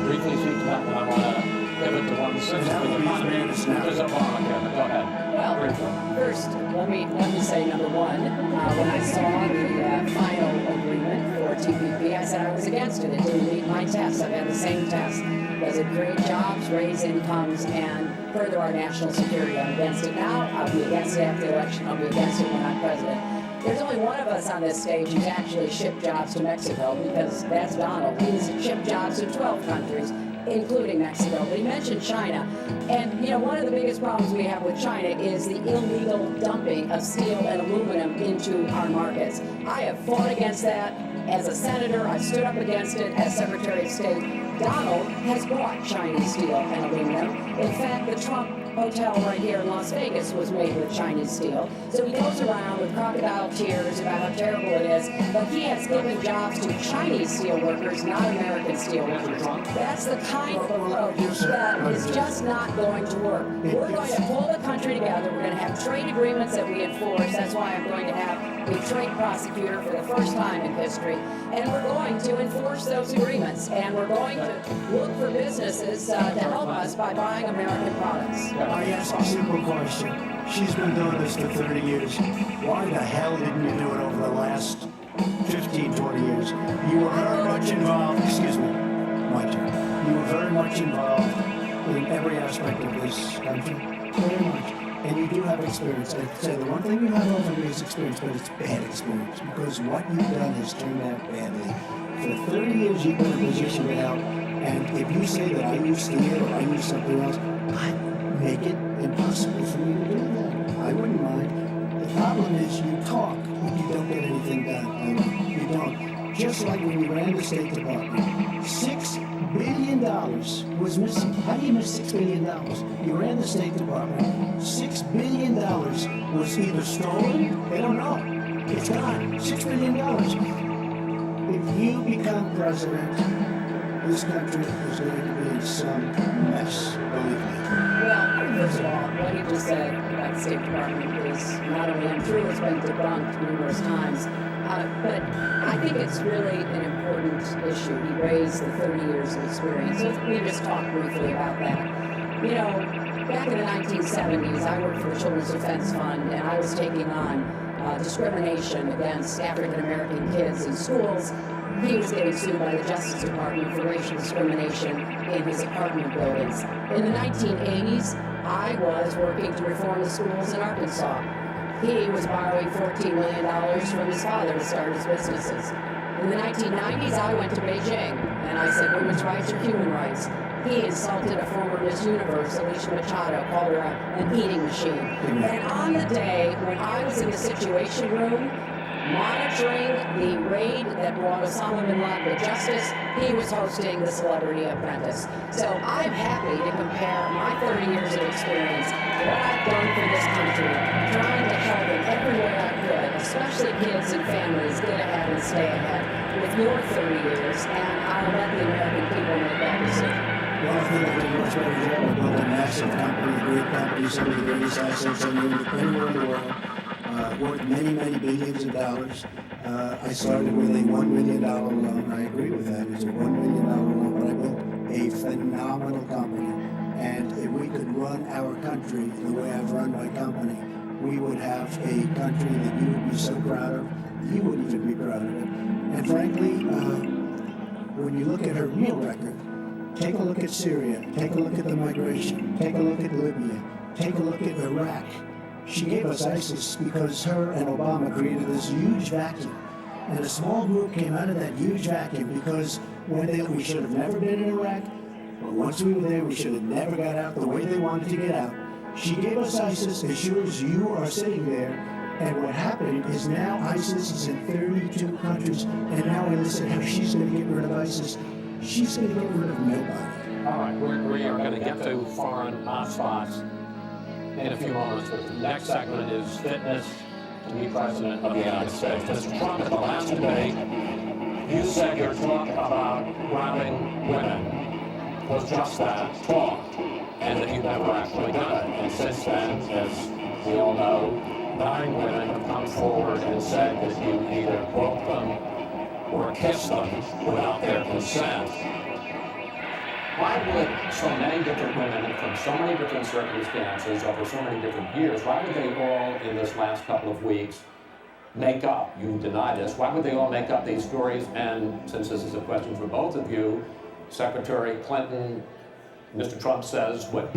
briefly speak to that, but I want to pivot to one sensitive economy because of Obamacare. Go ahead. Well, first, let me say, number one, when I saw the final agreement for TPP, I said I was against it. It didn't meet my tests. I've had the same tests. Does it create jobs, raise incomes, and further our national security? I'm against it now. I'll be against it after the election. I'll be against it when I'm president. There's only one of us on this stage who's actually shipped jobs to Mexico, because that's Donald. He's shipped jobs to 12 countries, including Mexico. But he mentioned China. And, you know, one of the biggest problems we have with China is the illegal dumping of steel and aluminum into our markets. I have fought against that as a senator. I've stood up against it as Secretary of State. Donald has bought Chinese steel and aluminum. In fact, the Trump hotel right here in Las Vegas was made with Chinese steel. So he goes around with crocodile tears about how terrible it is, but he has given jobs to Chinese steel workers, not American steel workers. That's the kind of approach that is just not going to work. We're going to pull the country together. We're going to have trade agreements that we enforce. That's why I'm going to have a trade prosecutor for the first time in history. And we're going to enforce those agreements. And we're going to look for businesses to help us by buying American products. I ask a simple question. She's been doing this for 30 years. Why the hell didn't you do it over the last 15, 20 years? You were very much involved. Excuse me. My turn. You were very much involved in every aspect of this country, very much. And you do have experience. I'd say the one thing you have over me is experience, but it's bad experience, because what you've done has turned out badly. For 30 years you've been in a position now, and if you say that I use steel or I use something else, I'd make it impossible for me to do that. I wouldn't mind. The problem is you talk, but you don't get anything done. You don't. Just like when you ran the State Department, $6 billion was missing. How do you miss $6 billion? You ran the State Department. $6 billion was either stolen, they don't know. It's gone. $6 billion. If you become president, this country is going to be in some mess, believe me. Well, first of all, what he just said about the State Department is not only untrue, it's been debunked numerous times. But I think it's really an important issue. He raised the 30 years of experience. So we just talked briefly about that. You know, back in the 1970s, I worked for the Children's Defense Fund, and I was taking on discrimination against African American kids in schools. He was getting sued by the Justice Department for racial discrimination in his apartment buildings. In the 1980s, I was working to reform the schools in Arkansas. He was borrowing $14 million from his father to start his businesses. In the 1990s, I went to Beijing, and I said women's rights are human rights. He insulted a former Miss Universe, Alicia Machado, called her an eating machine. And on the day when I was in the Situation Room, monitoring the raid that brought Osama bin Laden to justice, he was hosting the Celebrity Apprentice. So I'm happy to compare my 30 years of experience, what I've done for this country, trying to help in every way I could, especially kids and families, get ahead and stay ahead, with your 30 years, and I'll let the American people make that decision. Well, I think I did a much better job of building a massive company, a great company, some of the greatest assets anywhere in the world. Worth many, many billions of dollars. I started with a $1 million loan. I agree with that. It's a $1 million loan, but I built a phenomenal company. And if we could run our country the way I've run my company, we would have a country that you would be so proud of. You wouldn't even be proud of it. And frankly, when you look at her real record, take a look at Syria, take a look at the migration, take a look at Libya, take a look at Iraq. She gave us ISIS because her and Obama created this huge vacuum. And a small group came out of that huge vacuum because we should have never been in Iraq, but once we were there, we should have never got out the way they wanted to get out. She gave us ISIS as sure as you are sitting there. And what happened is now ISIS is in 32 countries. And now we listen how she's going to get rid of ISIS. She's going to get rid of nobody. All right, we are going to get to foreign hotspots in a few moments, but the next segment is fitness to be president of the United States. Mr. Trump, at the last debate, you said your talk about grabbing women was just that, talk, and that you've never actually done it. And since then, as we all know, 9 women have come forward and said that you either broke them or kissed them without their consent. Why would so many different women from so many different circumstances over so many different years, why would they all in this last couple of weeks make up, you deny this, why would they all make up these stories? And since this is a question for both of you, Secretary Clinton, Mr. Trump says what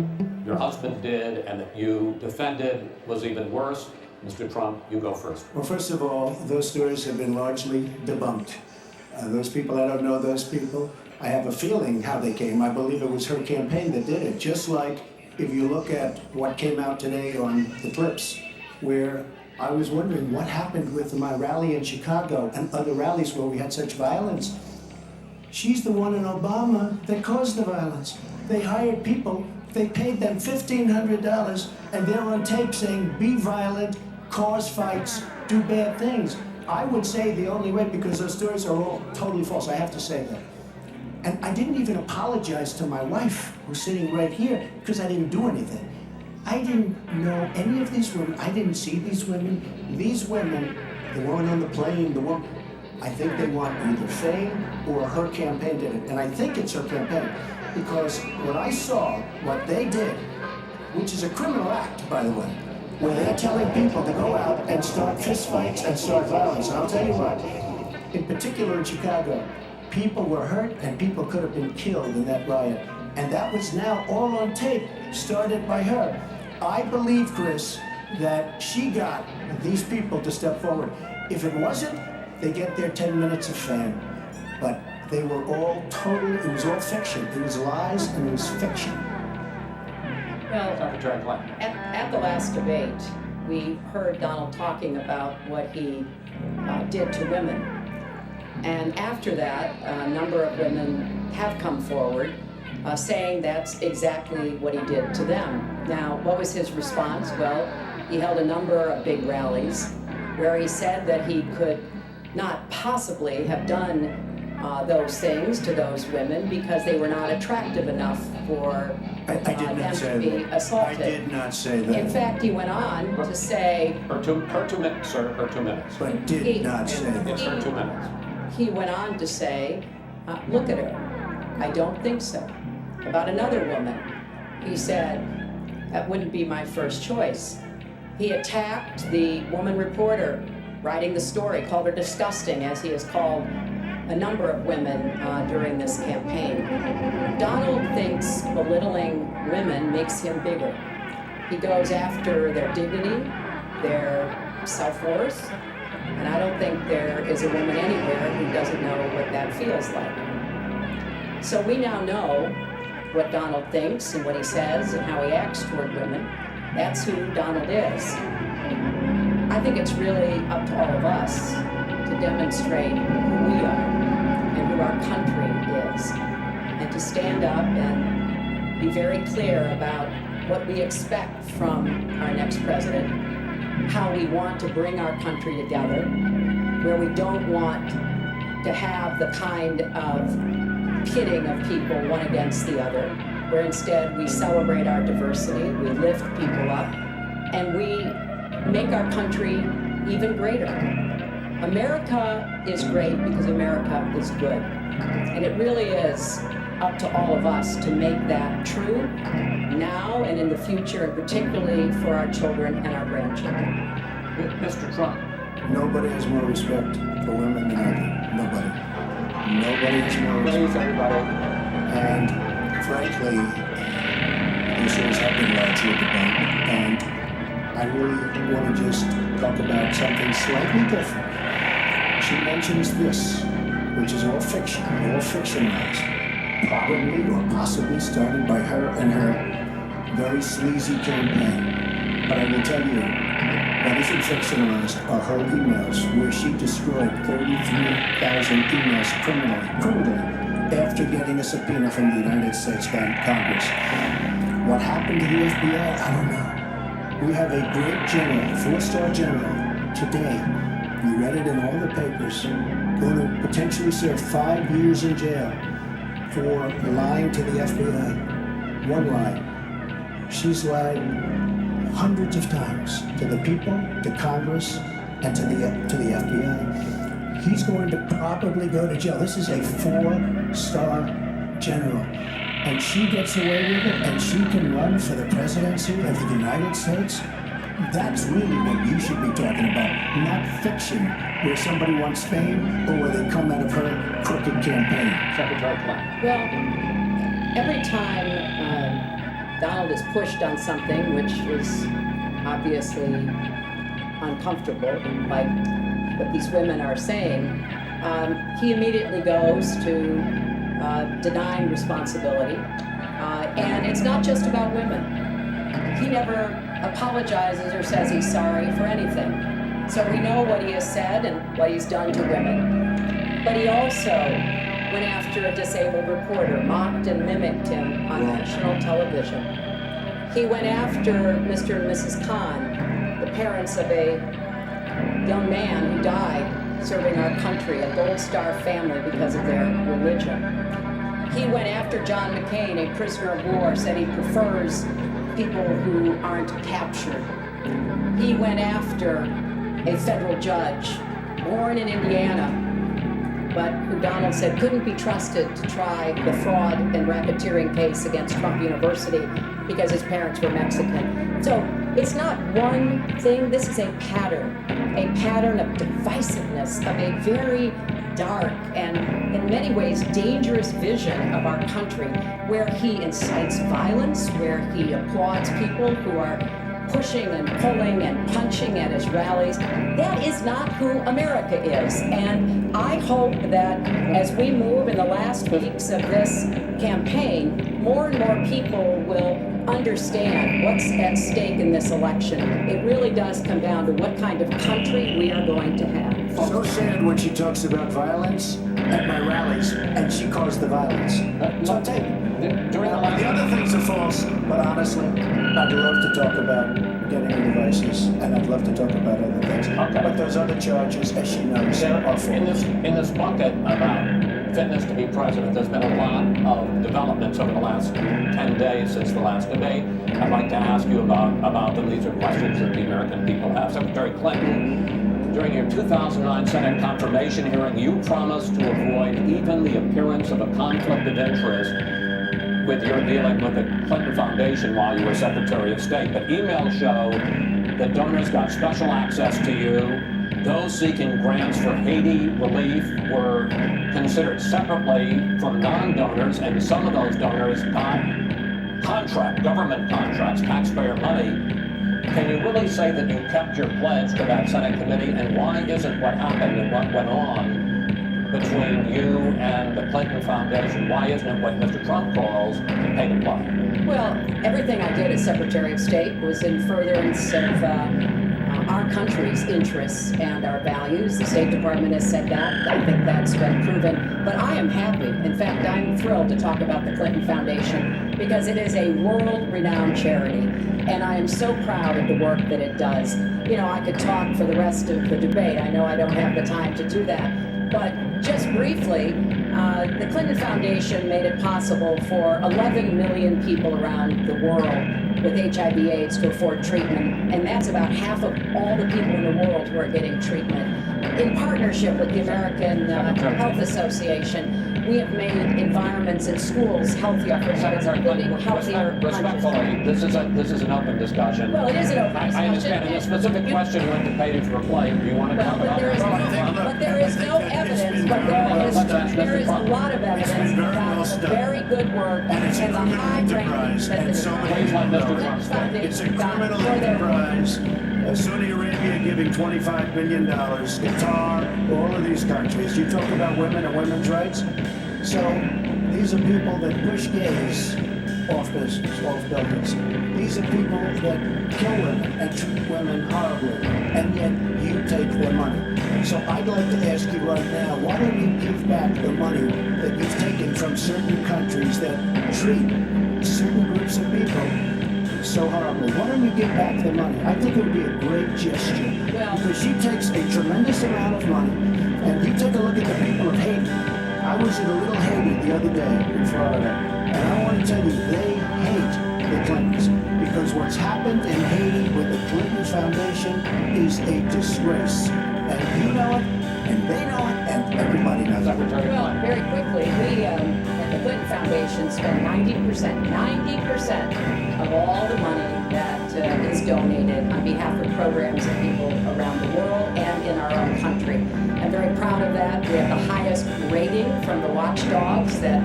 your husband did and that you defended was even worse. Mr. Trump, you go first. Well, first of all, those stories have been largely debunked. Those people, I don't know those people. I have a feeling how they came. I believe it was her campaign that did it. Just like if you look at what came out today on the clips, where I was wondering what happened with my rally in Chicago and other rallies where we had such violence. She's the one in Obama that caused the violence. They hired people, they paid them $1,500, and they're on tape saying, be violent, cause fights, do bad things. I would say the only way, because those stories are all totally false, I have to say that. And I didn't even apologize to my wife, who's sitting right here, because I didn't do anything. I didn't know any of these women. I didn't see these women. These women, the woman on the plane, the woman, I think they want either fame or her campaign did it. And I think it's her campaign, because when I saw what they did, which is a criminal act, by the way, where they're telling people to go out and start fistfights and start violence. And I'll tell you what, in particular in Chicago, People were hurt and people could have been killed in that riot. And that was now all on tape, started by her. I believe, Chris, that she got these people to step forward. If it wasn't, they get their 10 minutes of fame. But they were all total, it was all fiction. It was lies and it was fiction. Well, Secretary Clinton. at the last debate, we heard Donald talking about what he did to women. And after that, a number of women have come forward saying that's exactly what he did to them. Now, what was his response? Well, he held a number of big rallies where he said that he could not possibly have done those things to those women because they were not attractive enough for I did not them say to be that. assaulted. I did not say that. In fact, he went on to say, Her 2 minutes, sir, her 2 minutes. But did not say that. It's her 2 minutes. he went on to say, look at her, I don't think so. About another woman, he said, that wouldn't be my first choice. He attacked the woman reporter writing the story, called her disgusting, as he has called a number of women during this campaign. Donald thinks belittling women makes him bigger. He goes after their dignity, their self-worth, and I don't think there is a woman anywhere who doesn't know what that feels like. So we now know what Donald thinks and what he says and how he acts toward women. That's who Donald is. I think it's really up to all of us to demonstrate who we are and who our country is, and to stand up and be very clear about what we expect from our next president, how we want to bring our country together, where we don't want to have the kind of pitting of people one against the other, where instead we celebrate our diversity, we lift people up, and we make our country even greater. America is great because America is good. And it really is up to all of us to make that true now and in the future, and particularly for our children and our grandchildren. Mr. Trump. Nobody has more respect for women than I do. Nobody. Nobody has more respect. Please, everybody. And frankly, these things have been largely debunked. And I really want to just talk about something slightly different. She mentions this, which is all fiction, all fictionalized. Probably or possibly started by her and her very sleazy campaign. But I will tell you, what isn't fictionalized are her emails, where she destroyed 33,000 emails criminally, after getting a subpoena from the United States Congress. What happened to the FBI? I don't know. We have a great general, 4-star general, today, you read it in all the papers, going to potentially serve 5 years in jail for lying to the FBI. One lie. She's lied hundreds of times to the people, to Congress, and to the FBI. He's going to probably go to jail. This is a 4-star general. And she gets away with it, and she can run for the presidency of the United States. That's really what you should be talking about, not fiction, where somebody wants fame or where they come out of her crooked campaign. Secretary Clinton. Well, every time Donald is pushed on something which is obviously uncomfortable, like what these women are saying, he immediately goes to denying responsibility. And it's not just about women. He never apologizes or says he's sorry for anything. So we know what he has said and what he's done to women. But he also went after a disabled reporter, mocked and mimicked him on national television. He went after Mr. and Mrs. Khan, the parents of a young man who died serving our country, a Gold Star family, because of their religion. He went after John McCain, a prisoner of war, said he prefers people who aren't captured. He went after a federal judge, born in Indiana, but who Donald said couldn't be trusted to try the fraud and racketeering case against Trump University because his parents were Mexican. So it's not one thing, this is a pattern of divisiveness, of a very dark and in many ways dangerous vision of our country, where he incites violence, where he applauds people who are pushing and pulling and punching at his rallies. That is not who America is. And I hope that as we move in the last weeks of this campaign, more and more people will understand what's at stake in this election. It really does come down to what kind of country we are going to have. So sad when she talks about violence at my rallies, and she caused the violence. So I'll take it. During the last... The other things are false, but honestly, I'd love to talk about getting the devices, and I'd love to talk about other things. Okay. But those other charges, as she knows, are false. In this bucket about fitness to be president, there's been a lot of developments over the last 10 days since the last debate. I'd like to ask you about them. These are questions that the American people have. Secretary Clinton, during your 2009 Senate confirmation hearing, you promised to avoid even the appearance of a conflict of interest with your dealing with the Clinton Foundation while you were Secretary of State. But emails show that donors got special access to you. Those seeking grants for Haiti relief were considered separately from non-donors, and some of those donors got government contracts, taxpayer money. Can you really say that you kept your pledge to that Senate committee, and why isn't what happened and what went on between you and the Clinton Foundation, why isn't it what Mr. Trump calls pay to play? Well, everything I did as Secretary of State was in furtherance of our country's interests and our values. The State Department has said that. I think that's been proven. But I am happy. In fact, I'm thrilled to talk about the Clinton Foundation because it is a world-renowned charity. And I am so proud of the work that it does. You know, I could talk for the rest of the debate. I know I don't have the time to do that. But just briefly, the Clinton Foundation made it possible for 11 million people around the world with HIV/AIDS to afford treatment, and that's about half of all the people in the world who are getting treatment. In partnership with the American Health Association, we have made environments in schools healthier for including healthier. Respectfully, this is an open discussion. Well, it is an open discussion. I understand. And the specific question went to pay for play. Do you want to talk about that? But there is no evidence. But there is a lot of evidence about the very good work and the high rankings that the Clinton Foundation It's a got criminal for their work. enterprise. Saudi Arabia giving $25 billion, Qatar, all of these countries. You talk about women and women's rights. So these are people that push gays off buildings. These are people that kill women and treat women horribly, and yet you take their money. So I'd like to ask you right now, why don't you give back the money that you've taken from certain countries that treat certain groups of people so horribly? Why don't you give back the money? I think it would be a great gesture, because she takes a tremendous amount of money, and you take a look at the people of Haiti. I was in a little Haiti the other day in Florida, and I want to tell you, they hate the Clintons, because what's happened in Haiti with the Clinton Foundation is a disgrace. And you know it, and they know it, and everybody knows it. Well, very quickly, we at the Clinton Foundation spend 90% of all the money that is donated on behalf of programs of people around the world and in our own country. I'm very proud of that. We have the highest rating from the watchdogs that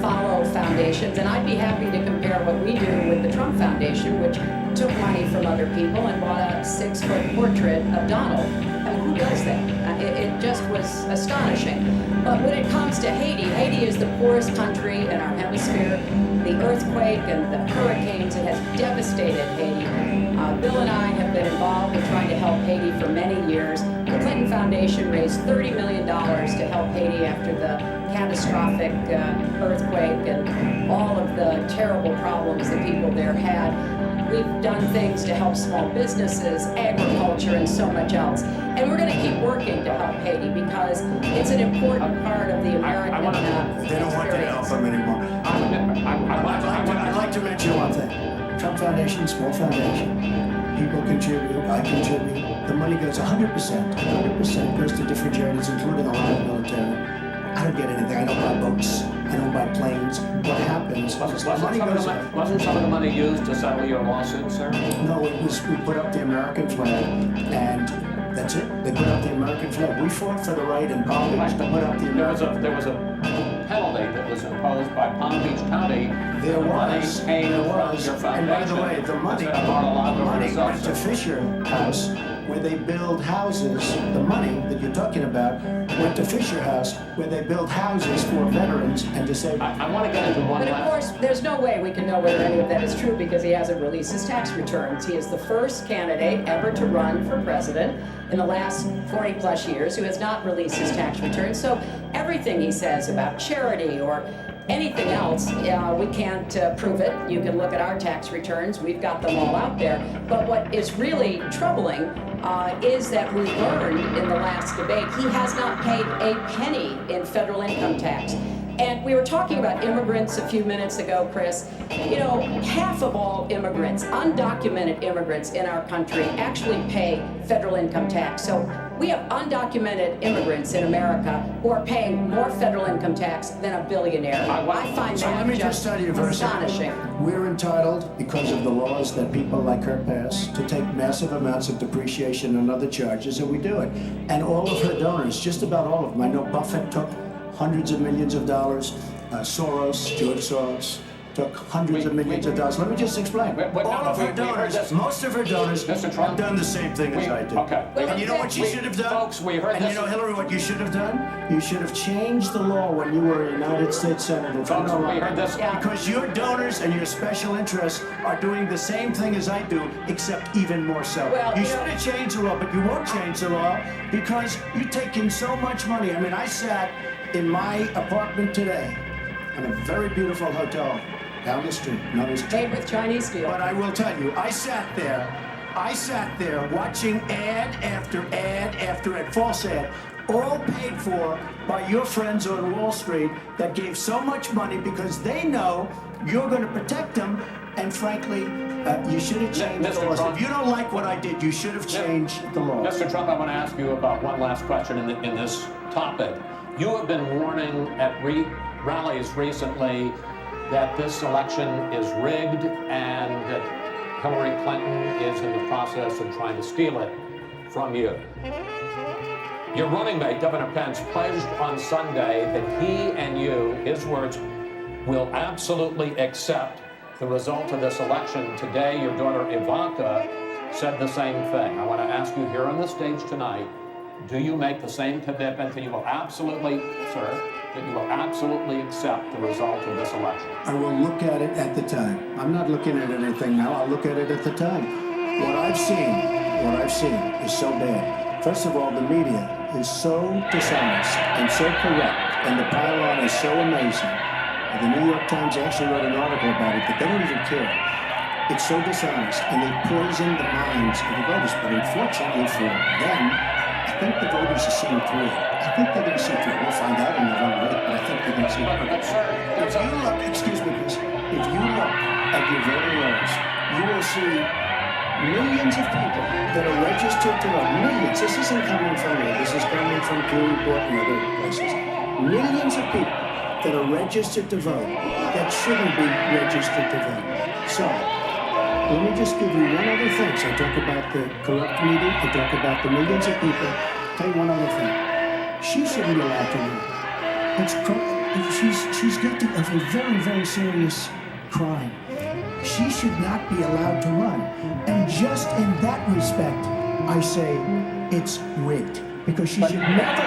follow foundations, and I'd be happy to compare what we do with the Trump Foundation, which took money from other people and bought a 6-foot portrait of Donald. I mean, who does that? It just was astonishing. But when it comes to Haiti, Haiti is the poorest country in our hemisphere. The earthquake and the hurricanes, it has devastated Haiti. Bill and I have been involved in trying to help Haiti for many years. The Clinton Foundation raised $30 million to help Haiti after the catastrophic earthquake and all of the terrible problems that people there had. We've done things to help small businesses, agriculture, and so much else. And we're going to keep working to help Haiti because it's an important part of the American They don't want to help them anymore. I'd like to mention one thing. Trump Foundation, small foundation. People contribute, I contribute. The money goes 100%. 100% goes to different charities, including a lot of military. I don't get anything. I don't buy boats. I don't buy planes. What happens? Wasn't some of the money used to settle your lawsuit, sir? No, it was. We put up the American flag, and That's it. They put up the American flag. We fought for the right in Palm Beach to put up the American. There was a penalty that was imposed by Palm Beach County. There was. There was. And by the way, the money went to Fisher House, where they build houses. The money that you're talking about went to Fisher House, where they build houses for veterans and disabled. I want to get into one But of course, there's no way we can know whether any of that is true because he hasn't released his tax returns. He is the first candidate ever to run for president in the last 40 plus years who has not released his tax returns. So everything he says about charity or anything else, we can't prove it. You can look at our tax returns. We've got them all out there. But what is really troubling is that we learned in the last debate he has not paid a penny in federal income tax. And we were talking about immigrants a few minutes ago, Chris. You know, half of all immigrants, undocumented immigrants in our country, actually pay federal income tax. So we have undocumented immigrants in America who are paying more federal income tax than a billionaire. I find So that let me just tell you, astonishing. We're entitled, because of the laws that people like her pass, to take massive amounts of depreciation and other charges, and we do it. And all of her donors, just about all of them, I know Buffett took hundreds of millions of dollars, George Soros, took hundreds of millions of dollars. Let me just explain. All of her donors, most of her donors have done the same thing as I did. Okay. And you know what you should have done? Folks, we heard and this. you know, Hillary, what you should have done? You should have changed the law when you were a United States Senator. Folks, we heard this. Because your donors and your special interests are doing the same thing as I do, except even more so. Well, you should have changed the law, but you won't change the law because you're taking so much money. I mean, I sat in my apartment today in a very beautiful hotel down the street. Made with Chinese steel. But I will tell you, I sat there watching ad after ad after ad, false ad, all paid for by your friends on Wall Street that gave so much money because they know you're going to protect them. And frankly, you should have changed the laws. If you don't like what I did, you should have changed the law. Mr. Trump, I want to ask you about one last question in this topic. You have been warning at rallies recently that this election is rigged and that Hillary Clinton is in the process of trying to steal it from you. Your running mate, Governor Pence, pledged on Sunday that he and you, his words, will absolutely accept the result of this election. Today, your daughter Ivanka said the same thing. I want to ask you here on the stage tonight, do you make the same commitment that you will absolutely, sir, that you will absolutely accept the result of this election? I will look at it at the time. I'm not looking at anything now. I'll look at it at the time. What I've seen is so bad. First of all, the media is so dishonest and so corrupt, and the pylon is so amazing. The New York Times actually wrote an article about it that they don't even care. It's so dishonest, and they poison the minds of the voters. But unfortunately for them, I think the voters are seeing through it. I think they're going to see through it. We'll find out in November, but I think they're going to see through it. If you look, excuse me, please, if you look at your voting rolls, you will see millions of people that are registered to vote. Millions. This isn't coming from me. This is coming from Pew Report and other places. Millions of people that are registered to vote that shouldn't be registered to vote. So, let me just give you one other thing. So I talk about the corrupt media, I talk about the millions of people. Tell you one other thing. She shouldn't be allowed to run. She's guilty of a very, very serious crime. She should not be allowed to run. And just in that respect, I say it's rigged. Because she should never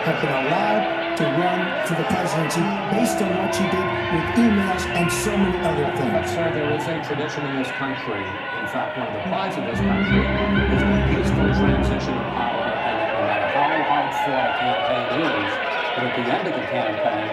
have been allowed to run for the presidency based on what she did with emails and so many other things. But, sir, there is a tradition in this country, in fact, one of the prides of this country, is the peaceful transition of power, and that no matter how hard-fought a campaign is, but at the end of the campaign,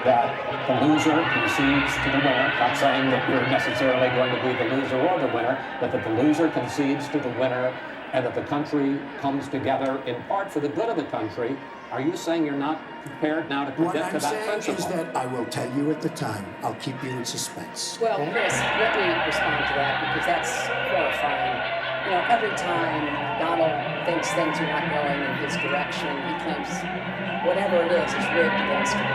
that the loser concedes to the winner. Not saying that you're necessarily going to be the loser or the winner, but that the loser concedes to the winner, and that the country comes together in part for the good of the country. Are you saying you're not prepared now to commit to that principle? What I'm saying is that I will tell you at the time. I'll keep you in suspense. Well, Chris, let me respond to that because that's horrifying. You know, every time Donald thinks things are not going in his direction, he claims whatever it is rigged against him.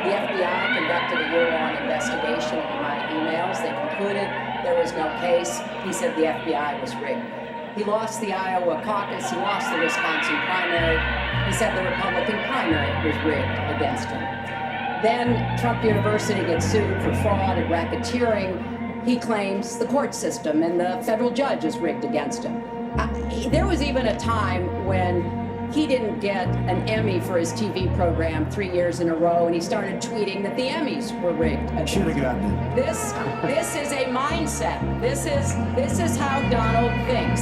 The FBI conducted a year-long investigation into my emails. They concluded there was no case. He said the FBI was rigged. He lost the Iowa caucus, he lost the Wisconsin primary. He said the Republican primary was rigged against him. Then Trump University gets sued for fraud and racketeering. He claims the court system and the federal judge is rigged against him. There was even a time when he didn't get an Emmy for his TV program 3 years in a row, and he started tweeting that the Emmys were rigged against him. Should have gotten it. This is a mindset. This is how Donald thinks.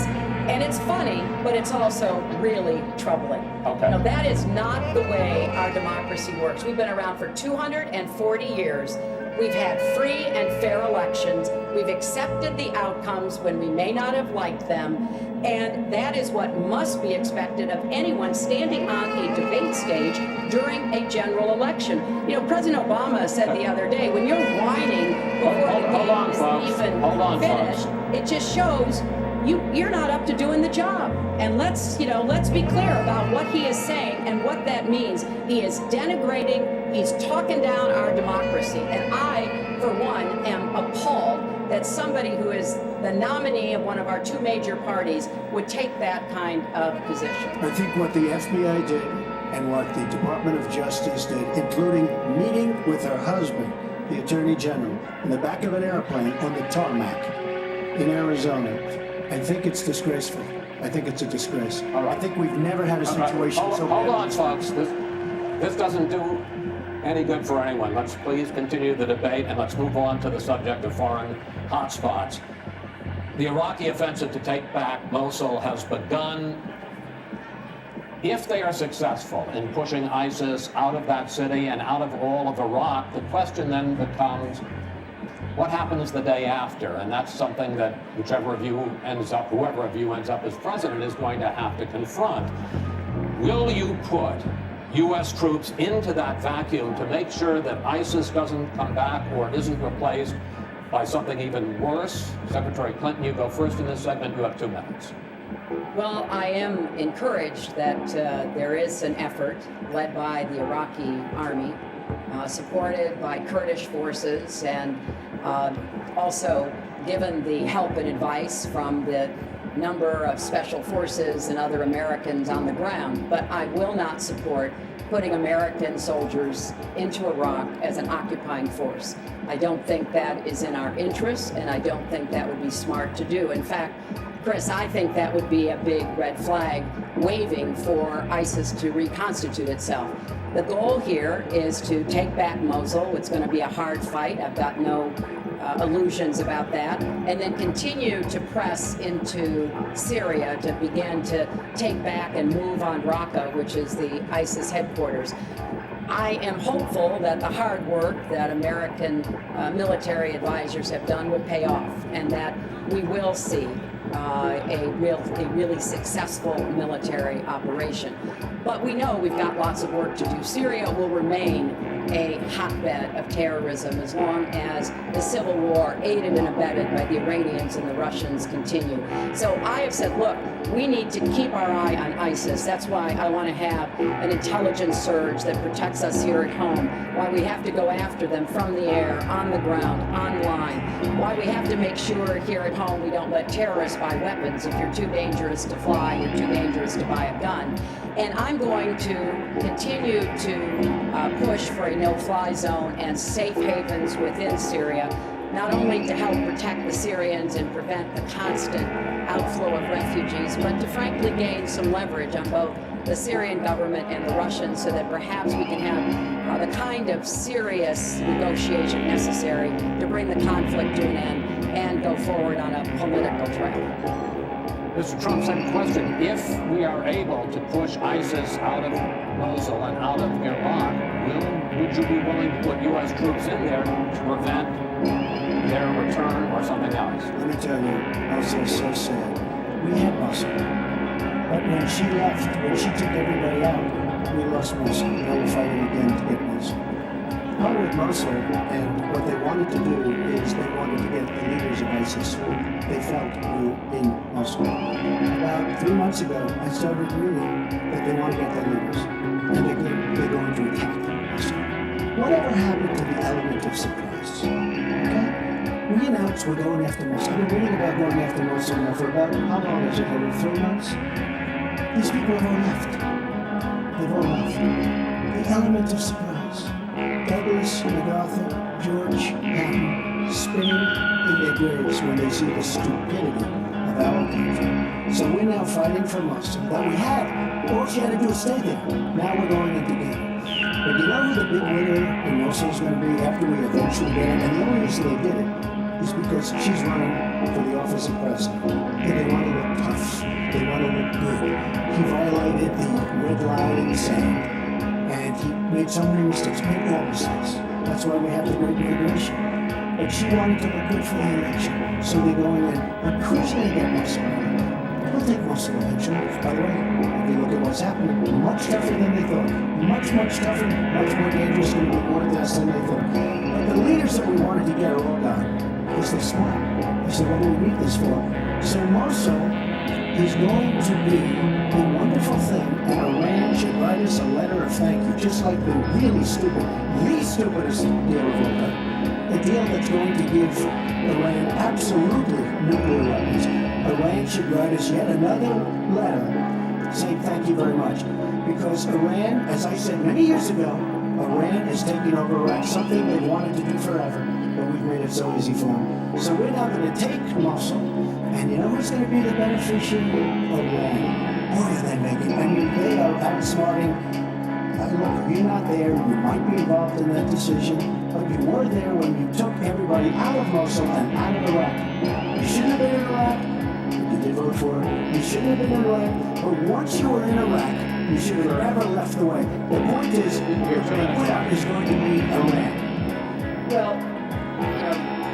And it's funny, but it's also really troubling. Okay. Now, that is not the way our democracy works. We've been around for 240 years. We've had free and fair elections. We've accepted the outcomes when we may not have liked them. And that is what must be expected of anyone standing on a debate stage during a general election. You know, President Obama said the other day, when you're whining before the game is even finished, it just shows you're not up to doing the job. And let's be clear about what he is saying and what that means. He is denigrating, he's talking down our democracy. And I, for one, am appalled that somebody who is the nominee of one of our two major parties would take that kind of position. I think what the FBI did and what the Department of Justice did, including meeting with her husband, the Attorney General, in the back of an airplane on the tarmac in Arizona, I think it's disgraceful. I think it's a disgrace. All right. I think we've never had a situation so Hold bad. on, folks. This doesn't do any good for anyone. Let's please continue the debate, and let's move on to the subject of foreign hotspots. The Iraqi offensive to take back Mosul has begun. If they are successful in pushing ISIS out of that city and out of all of Iraq, the question then becomes, what happens the day after? And that's something that whoever of you ends up as president is going to have to confront. Will you put U.S. troops into that vacuum to make sure that ISIS doesn't come back or isn't replaced by something even worse? Secretary Clinton, you go first in this segment. You have 2 minutes. Well, I am encouraged that there is an effort led by the Iraqi army, supported by Kurdish forces, and also given the help and advice from the number of special forces and other Americans on the ground. But I will not support putting American soldiers into Iraq as an occupying force. I don't think that is in our interest, and I don't think that would be smart to do. In fact, Chris, I think that would be a big red flag waving for ISIS to reconstitute itself. The goal here is to take back Mosul. It's going to be a hard fight. I've got no illusions about that. And then continue to press into Syria to begin to take back and move on Raqqa, which is the ISIS headquarters. I am hopeful that the hard work that American military advisors have done will pay off, and that we will see a really successful military operation. But we know we've got lots of work to do. Syria will remain a hotbed of terrorism as long as the civil war, aided and abetted by the Iranians and the Russians, continue. So I have said, look, we need to keep our eye on ISIS. That's why I want to have an intelligence surge that protects us here at home, why we have to go after them from the air, on the ground, online, why we have to make sure here at home we don't let terrorists buy weapons. If you're too dangerous to fly, you're too dangerous to buy a gun. And I'm going to continue to push for a no-fly zone and safe havens within Syria, not only to help protect the Syrians and prevent the constant outflow of refugees, but to frankly gain some leverage on both the Syrian government and the Russians, so that perhaps we can have the kind of serious negotiation necessary to bring the conflict to an end and go forward on a political track. Mr. Trump, second question. If we are able to push ISIS out of Mosul and out of Iraq, would you be willing to put U.S. troops in there to prevent their return or something else? Let me tell you, Mosul's so sad. We had Mosul. But when she left, when she took everybody out, we lost Mosul. Now we're fighting again to get Mosul. Part with Mosul, and what they wanted to do is they wanted to get the leaders of ISIS who they felt were in Mosul. About 3 months ago, I started reading that they want to get their leaders, and they're going to attack Mosul. Whatever happened to the element of surprise? Okay? we announced we're going after Mosul. I've been reading about going after Mosul now for about, how long is it? Over 3 months? These people have all left. They've all left. The element of surprise. Douglas, MacArthur, George, Patton, spinning in their graves when they see the stupidity of our country. So we're now fighting for Mosul that we had. All she had to do is stay there. Now we're going in together. But you know who the big winner in Mosul is going to be after we eventually get it? And the only reason they did it is because she's running for the office of president. And they want to look tough. They want to look good. He violated the red line in the sand. And he made so many mistakes, made all mistakes. That's why we have the great migration. But she wanted to look good for the election. So they're going in. But who's going to get Mosul? We'll take Mosul eventually. By the way, if you look at what's happening, much tougher than they thought. Much tougher, much more dangerous, going to be more deaths than they thought. But the leaders that we wanted to get are all gone. Because they're smart. They said, what do we need this for? So Mosul is going to be a wonderful thing, and Iran should write us a letter of thank you, just like the really stupid, the stupidest deal of all time. A deal that's going to give Iran absolutely nuclear weapons. Iran should write us yet another letter saying thank you very much. Because Iran, as I said many years ago, Iran is taking over Iraq, something they wanted to do forever, but we've made it so easy for them. So we're now going to take Mosul, and you know who's going to be the beneficiary? Iran. Boy, are they making, I mean, they are outsmarting. Look, if you're not there, you might be involved in that decision, but you were there when you took everybody out of Mosul and out of Iraq. You shouldn't have been in Iraq. You did vote for it. You shouldn't have been in Iraq, but once you were in Iraq, you should have never left the way. The point is, the winner is going to be Iran. Well,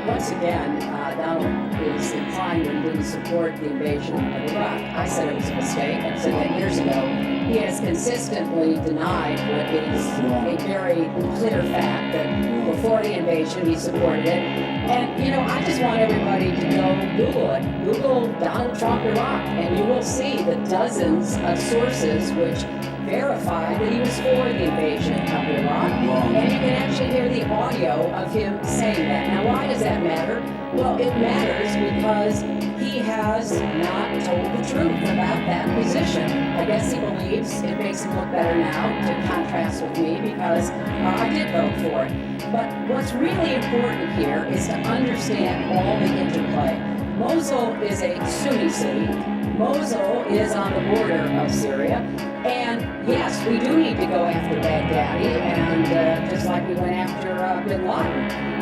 once again, Donald is inclined and didn't support the invasion of Iraq. I said it was a mistake. I said that years ago. He has consistently denied what is a very clear fact that before the invasion he supported it. And, I just want everybody to go Google it. Google Donald Trump Iraq, and you will see the dozens of sources which verify that he was for the invasion of Iraq. And you can actually hear the audio of him saying that. Now, why does that matter? Well, it matters because he has not told the truth about that position. I guess he believes it makes him look better now to contrast with me because I did vote for it. But what's really important here is to understand all the interplay. Mosul is a Sunni city. Mosul is on the border of Syria. And yes, we do need to go after Baghdadi, and just like we went after bin Laden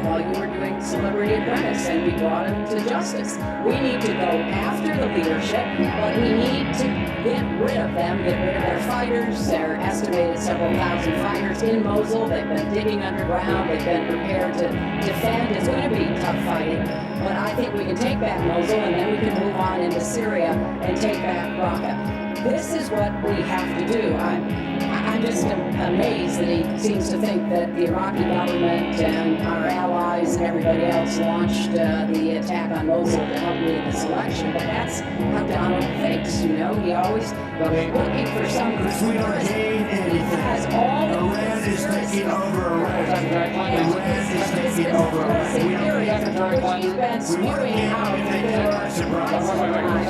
while you were doing Celebrity Apprentice, and we brought him to justice. We need to go after the leadership, but we need to get rid of them, get rid of their fighters. There are estimated several thousand fighters in Mosul. They've been digging underground. They've been prepared to defend. It's going to be tough fighting. But I think we can take back Mosul, and then we can move on into Syria and take back Raqqa. This is what we have to do. I'm just amazed that he seems to think that the Iraqi government and our allies and everybody else launched the attack on Mosul to help me in this election. But that's how Donald thinks, He always looking for some We don't gain anything. Has all Iran is taking over Iraq. Iran is taking over Iraq. We don't gain He's been We wouldn't spewing gain out anything if they weren't surprised.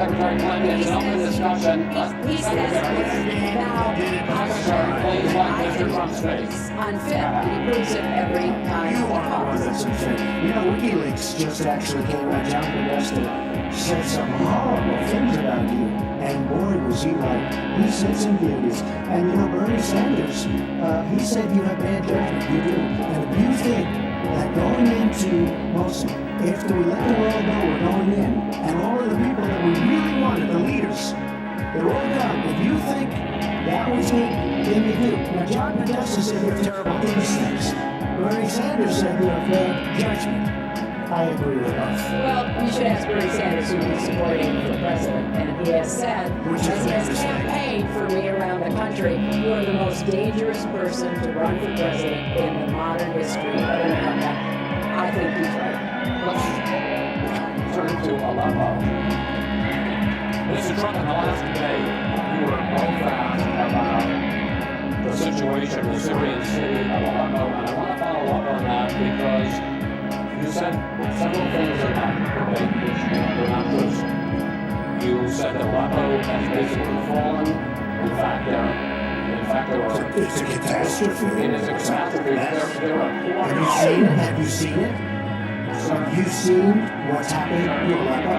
Secretary Clinton, it's an open discussion. He says now, Please watch Mr. Trump's face. unfit, and he proves it every time You he are the one talks. that's unfit. WikiLeaks just actually came out. John Podesta said some horrible things about you. And boy, was he right. He said some beauties. And Bernie Sanders, he said you have bad judgment. You do. And if you think that going into Mosul, after we let the world know we're going in, and all of the people that we really wanted, the leaders, they're all gone. If you think that was it, then you do. Now, John Podesta said you have terrible instincts. Bernie Sanders said you have bad judgment. I agree with both. Well, you should ask Bernie Sanders who he's supporting for president. And he has said, Which is as he has interesting. campaigned for me around the country, you are the most dangerous person to run for president in the modern history of America. I think he's right. Let's turn to Aleppo. Mr. Trump, in the last debate, you were both asked about the situation in the Syrian city of Aleppo, and I want to follow up on that because You said several things about the debate which were not true. You said that Aleppo has basically fallen. In fact, there are. It's a catastrophe. It is a catastrophe. There are Have you seen it? Have you seen it? Have you seen what's happening to Aleppo?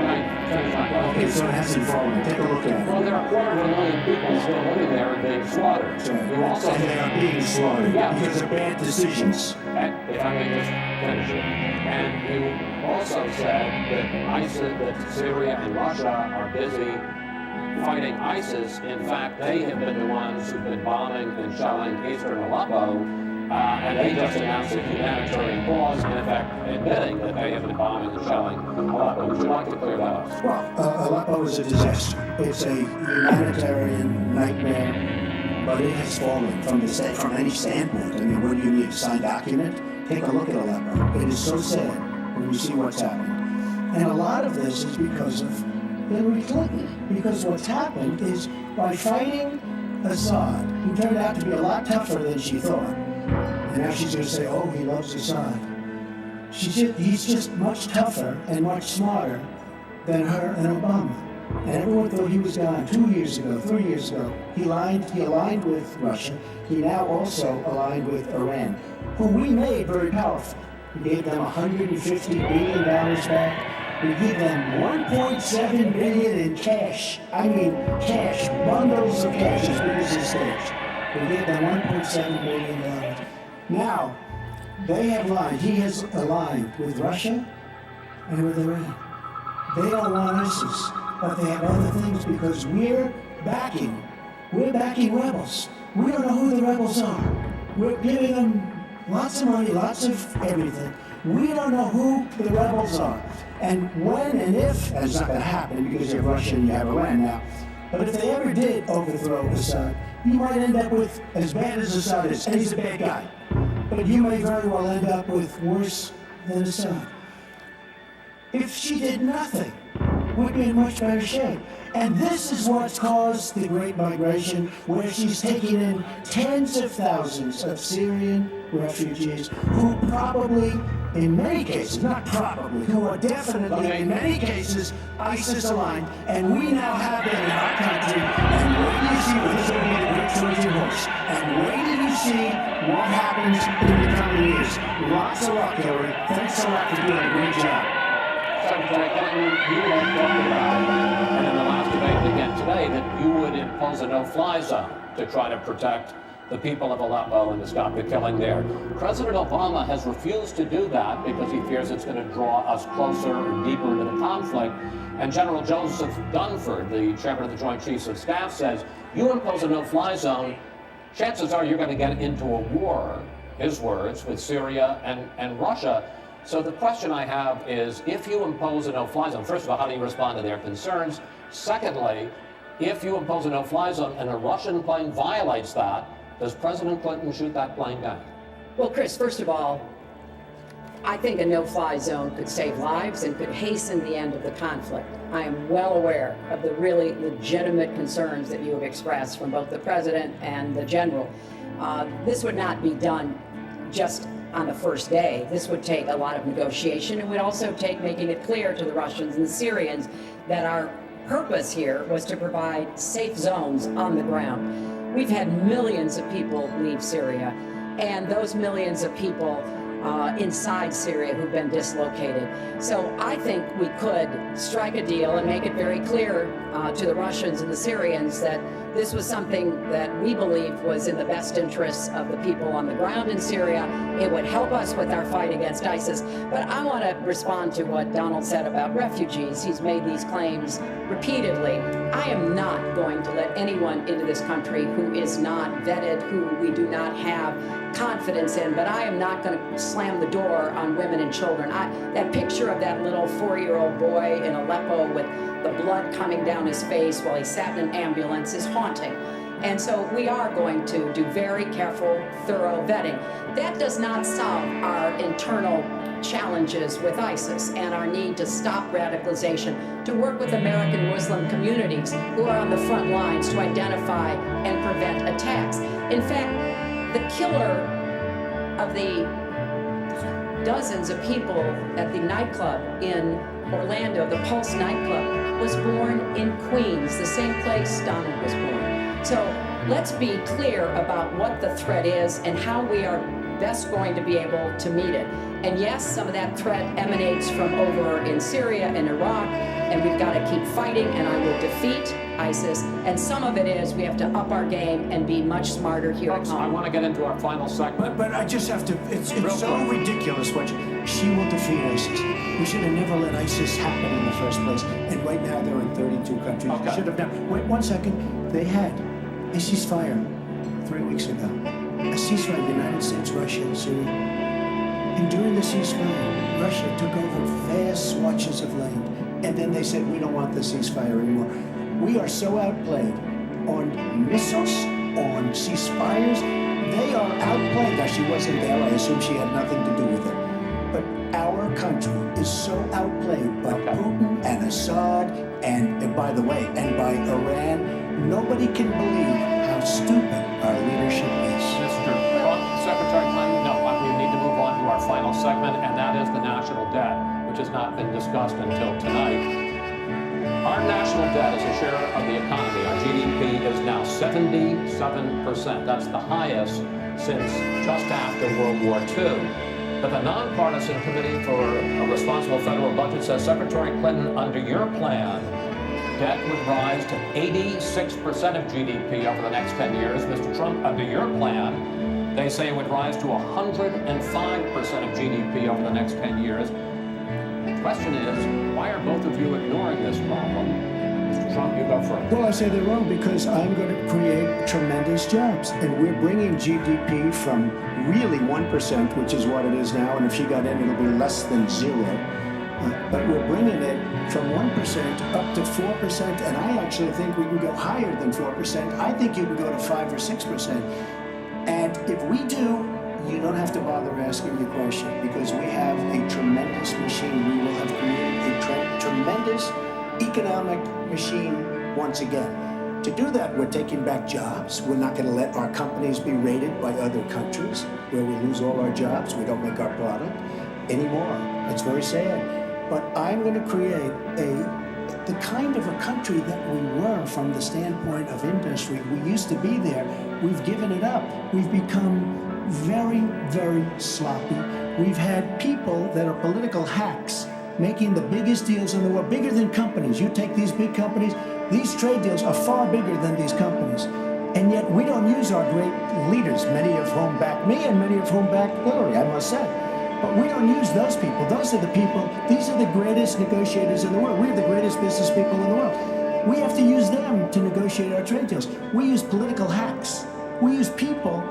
Okay, so it hasn't fallen. Take a look at it. Well, there are 250,000 people still living there and being slaughtered. You also And they are being slaughtered because of bad decisions. And if I may just finish it. And you also said that ISIS, that Syria and Russia are busy fighting ISIS. In fact, they have been the ones who've been bombing and shelling eastern Aleppo, and they just announced a humanitarian pause, in effect admitting that they have been bombing and shelling Aleppo. Would you like to clear that up? Well, Aleppo is a disaster. It's a humanitarian nightmare, but it has fallen from any standpoint. I mean, what do you need, a signed document? Take a look at Aleppo. It is so sad when you see what's happened. And a lot of this is because of Hillary Clinton. Because what's happened is by fighting Assad, who turned out to be a lot tougher than she thought, and now she's going to say, oh, he loves Assad. He's just much tougher and much smarter than her and Obama. And everyone thought he was gone 2 years ago, 3 years ago. He aligned with Russia. He now also aligned with Iran, who we made very powerful. We gave them $150 billion back. We give them $1.7 billion in cash. I mean, cash, bundles of cash as big as this stage. We gave them $1.7 billion. Now, they have aligned. He has aligned with Russia and with Iran. They don't want ISIS, but they have other things because we're backing rebels. We don't know who the rebels are. We're giving them lots of money, lots of everything. We don't know who the rebels are. And when and if, and it's not going to happen because you have Russia and you have Iran now, but if they ever did overthrow Assad, you might end up with as bad as Assad is, and he's a bad guy. But you may very well end up with worse than Assad. If she did nothing, we'd be in much better shape. And this is what's caused the Great Migration, where she's taking in tens of thousands of Syrian refugees who probably, in many cases, not probably, who are definitely, in many cases, ISIS aligned, and we now have them in our country, and wait till you see what this will be the great Trojan horse, and wait till you see what happens in the coming years. Lots of luck, Hillary. Thanks a lot for doing a great job. Secretary Clinton, you had talked about, and in the last debate again today, that you would impose a no-fly zone to try to protect the people of Aleppo and to stop the killing there. President Obama has refused to do that because he fears it's going to draw us closer or deeper into the conflict. And General Joseph Dunford, the chairman of the Joint Chiefs of Staff, says, you impose a no-fly zone, chances are you're going to get into a war, his words, with Syria and Russia. So the question I have is, if you impose a no-fly zone, first of all, how do you respond to their concerns? Secondly, if you impose a no-fly zone and a Russian plane violates that, does President Clinton shoot that plane down? Well, Chris, first of all, I think a no-fly zone could save lives and could hasten the end of the conflict. I am well aware of the really legitimate concerns that you have expressed from both the president and the general. This would not be done just on the first day. This would take a lot of negotiation. It would also take making it clear to the Russians and the Syrians that our purpose here was to provide safe zones on the ground. We've had millions of people leave Syria, and those millions of people inside Syria who've been dislocated. So I think we could strike a deal and make it very clear to the Russians and the Syrians that this was something that we believed was in the best interests of the people on the ground in Syria. It would help us with our fight against ISIS. But I want to respond to what Donald said about refugees. He's made these claims repeatedly. I am not going to let anyone into this country who is not vetted, who we do not have confidence in, but I am not going to slam the door on women and children. That picture of that little 4-year-old boy in Aleppo with the blood coming down his face while he sat in an ambulance is haunting. And so we are going to do very careful, thorough vetting. That does not solve our internal challenges with ISIS and our need to stop radicalization, to work with American Muslim communities who are on the front lines to identify and prevent attacks. In fact, the killer of the dozens of people at the nightclub in Orlando, the Pulse nightclub, was born in Queens, the same place Donald was born. So let's be clear about what the threat is and how we are best going to be able to meet it. And yes, some of that threat emanates from over in Syria and Iraq, and we've got to keep fighting, and I will defeat ISIS. And some of it is we have to up our game and be much smarter here at home. I want to get into our final segment. But I just have to, it's so ridiculous what she will defeat ISIS. We should have never let ISIS happen in the first place. And right now they're in 32 countries. Okay. Should have done. Wait 1 second. They had a ceasefire 3 weeks ago. A ceasefire, United States, Russia, and Syria. And during the ceasefire, Russia took over vast swatches of land. And then they said, we don't want the ceasefire anymore. We are so outplayed on missiles, on ceasefires. They are outplayed. Now, she wasn't there. I assume she had nothing to do with it. But our country is so outplayed by Putin and Assad and by the way, and by Iran. Nobody can believe how stupid our leadership is. Mr. Trump, Secretary Clinton, no, we need to move on to our final segment, and that is the national debt, which has not been discussed until tonight. Our national debt as a share of the economy, our GDP, is now 77%. That's the highest since just after World War II. But the nonpartisan Committee for a Responsible Federal Budget says, Secretary Clinton, under your plan, debt would rise to 86% of GDP over the next 10 years. Mr. Trump, under your plan, they say it would rise to 105% of GDP over the next 10 years. The question is, why are both of you ignoring this problem? Mr. Trump, you go first. Well, I say they're wrong because I'm going to create tremendous jobs. And we're bringing GDP from really 1%, which is what it is now. And if she got in, it'll be less than 0. But we're bringing it from 1% up to 4%. And I actually think we can go higher than 4%. I think you can go to 5 or 6%. And if we do, you don't have to bother asking the question because we have a tremendous machine. We will have created a tremendous economic machine once again. To do that, we're taking back jobs. We're not going to let our companies be raided by other countries where we lose all our jobs. We don't make our product anymore. It's very sad. But I'm going to create the kind of a country that we were from the standpoint of industry. We used to be there. We've given it up. We've become very, very sloppy. We've had people that are political hacks making the biggest deals in the world, bigger than companies. You take these big companies, these trade deals are far bigger than these companies. And yet we don't use our great leaders, many of whom back me and many of whom back Hillary, I must say. But we don't use those people. Those are the people, these are the greatest negotiators in the world. We're the greatest business people in the world. We have to use them to negotiate our trade deals. We use political hacks. We use people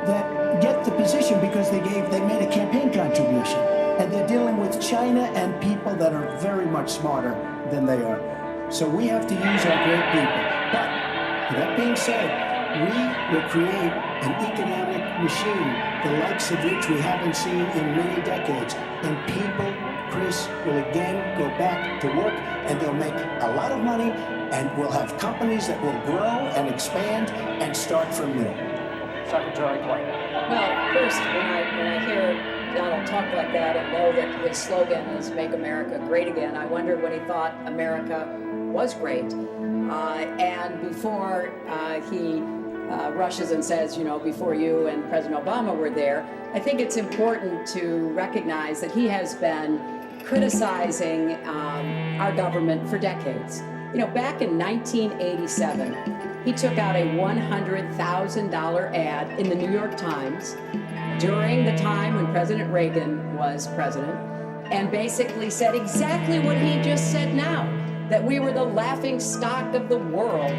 that get the position because they made a campaign contribution. And they're dealing with China and people that are very much smarter than they are. So we have to use our great people. But that being said, we will create an economic machine, the likes of which we haven't seen in many decades. And people, Chris, will again go back to work and they'll make a lot of money and we'll have companies that will grow and expand and start from new. Secretary Clinton. Well, first, when I hear Donald talk like that and know that his slogan is Make America Great Again, I wonder when he thought America was great. And before he rushes and says, you know, before you and President Obama were there, I think it's important to recognize that he has been criticizing our government for decades. You know, back in 1987, he took out a $100,000 ad in the New York Times during the time when President Reagan was president and basically said exactly what he just said now, that we were the laughing stock of the world.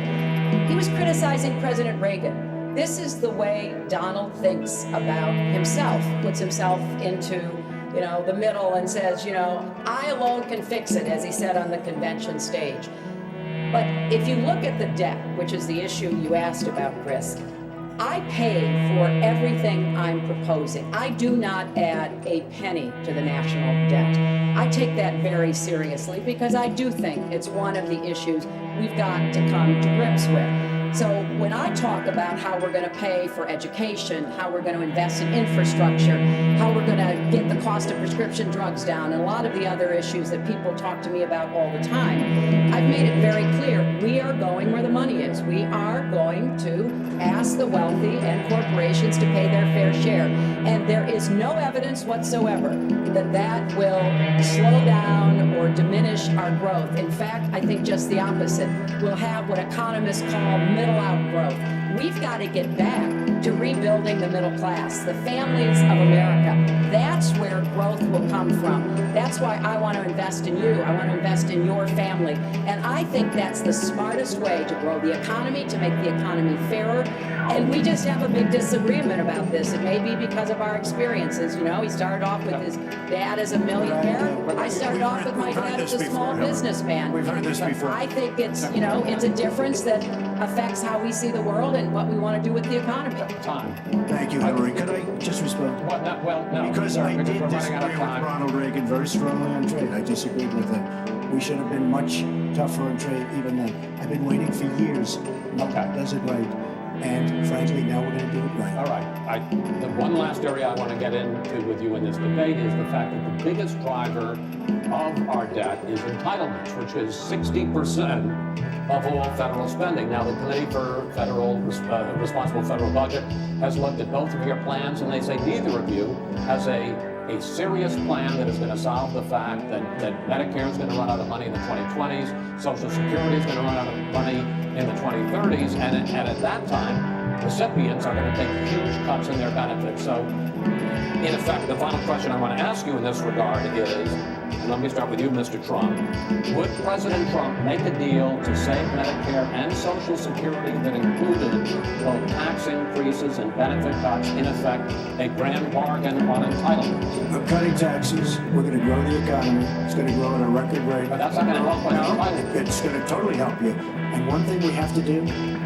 He was criticizing President Reagan. This is the way Donald thinks about himself, puts himself into, you know, the middle and says, you know, I alone can fix it, as he said on the convention stage. But if you look at the debt, which is the issue you asked about, Chris, I pay for everything I'm proposing. I do not add a penny to the national debt. I take that very seriously because I do think it's one of the issues we've got to come to grips with. So when I talk about how we're going to pay for education, how we're going to invest in infrastructure, how we're going to get the cost of prescription drugs down, and a lot of the other issues that people talk to me about all the time, I've made it very clear we are going where the money is. We are going to ask the wealthy and corporations to pay their fair share. And there is no evidence whatsoever that that will slow down or diminish our growth. In fact, I think just the opposite. We'll have what economists call middle-out growth. We've got to get back to rebuilding the middle class, the families of America. That's where growth will come from. That's why I want to invest in you. I want to invest in your family. And I think that's the smartest way to grow the economy, to make the economy fairer. And we just have a big disagreement about this. It may be because of our experiences. You know, he started off with his dad as a millionaire. I started off with my dad as a small businessman. We've heard this before. I think it's, you know, it's a difference that affects how we see the world and what we want to do with the economy. Time. Thank you, Hillary. Could I just respond? Well, no. Because sir, I did we're running disagree out of with time. Ronald Reagan very strongly on trade. I disagreed with him. We should have been much tougher on trade even then. I've been waiting for years. Okay. Does it right. And frankly, now we're going to do it right. All right. The one last area I want to get into with you in this debate is the fact that the biggest driver of our debt is entitlements, which is 60% of all federal spending. Now, the Committee for Responsible Federal Budget has looked at both of your plans, and they say neither of you has a serious plan that is going to solve the fact that Medicare is going to run out of money in the 2020s, Social Security is going to run out of money in the 2030s, and at that time, recipients are going to take huge cuts in their benefits. So, in effect, the final question I want to ask you in this regard is, and let me start with you, Mr. Trump, would President Trump make a deal to save Medicare and Social Security that included both tax increases and benefit cuts, in effect, a grand bargain on entitlements? We're cutting taxes. We're going to grow the economy. It's going to grow at a record rate. But that's not going to help on entitlements. It's going to totally help you. And one thing we have to do,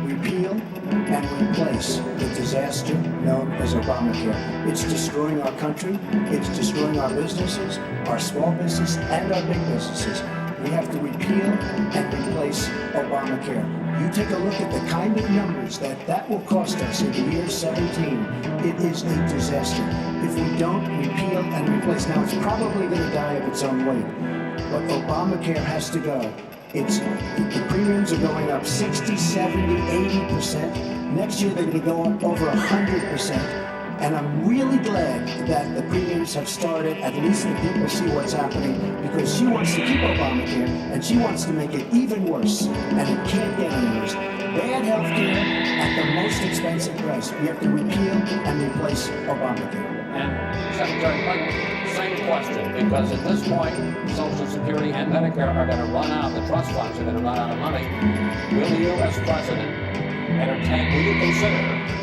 repeal and replace the disaster known as Obamacare. It's destroying our country. It's destroying our businesses, our small business, and our big businesses. We have to repeal and replace Obamacare. You take a look at the kind of numbers that will cost us in the year 17. It is a disaster. If we don't repeal and replace, now it's probably going to die of its own weight, but Obamacare has to go. The premiums are going up 60, 70, 80%. Next year they're going to go up over 100%. And I'm really glad that the premiums have started. At least the people see what's happening, because she wants to keep Obamacare and she wants to make it even worse. And it can't get any worse. Bad health care at the most expensive price. We have to repeal and replace Obamacare. And Secretary Clinton, same question, because at this point, Social Security and Medicare are going to run out, the trust funds are going to run out of money. Will you, as president, will you consider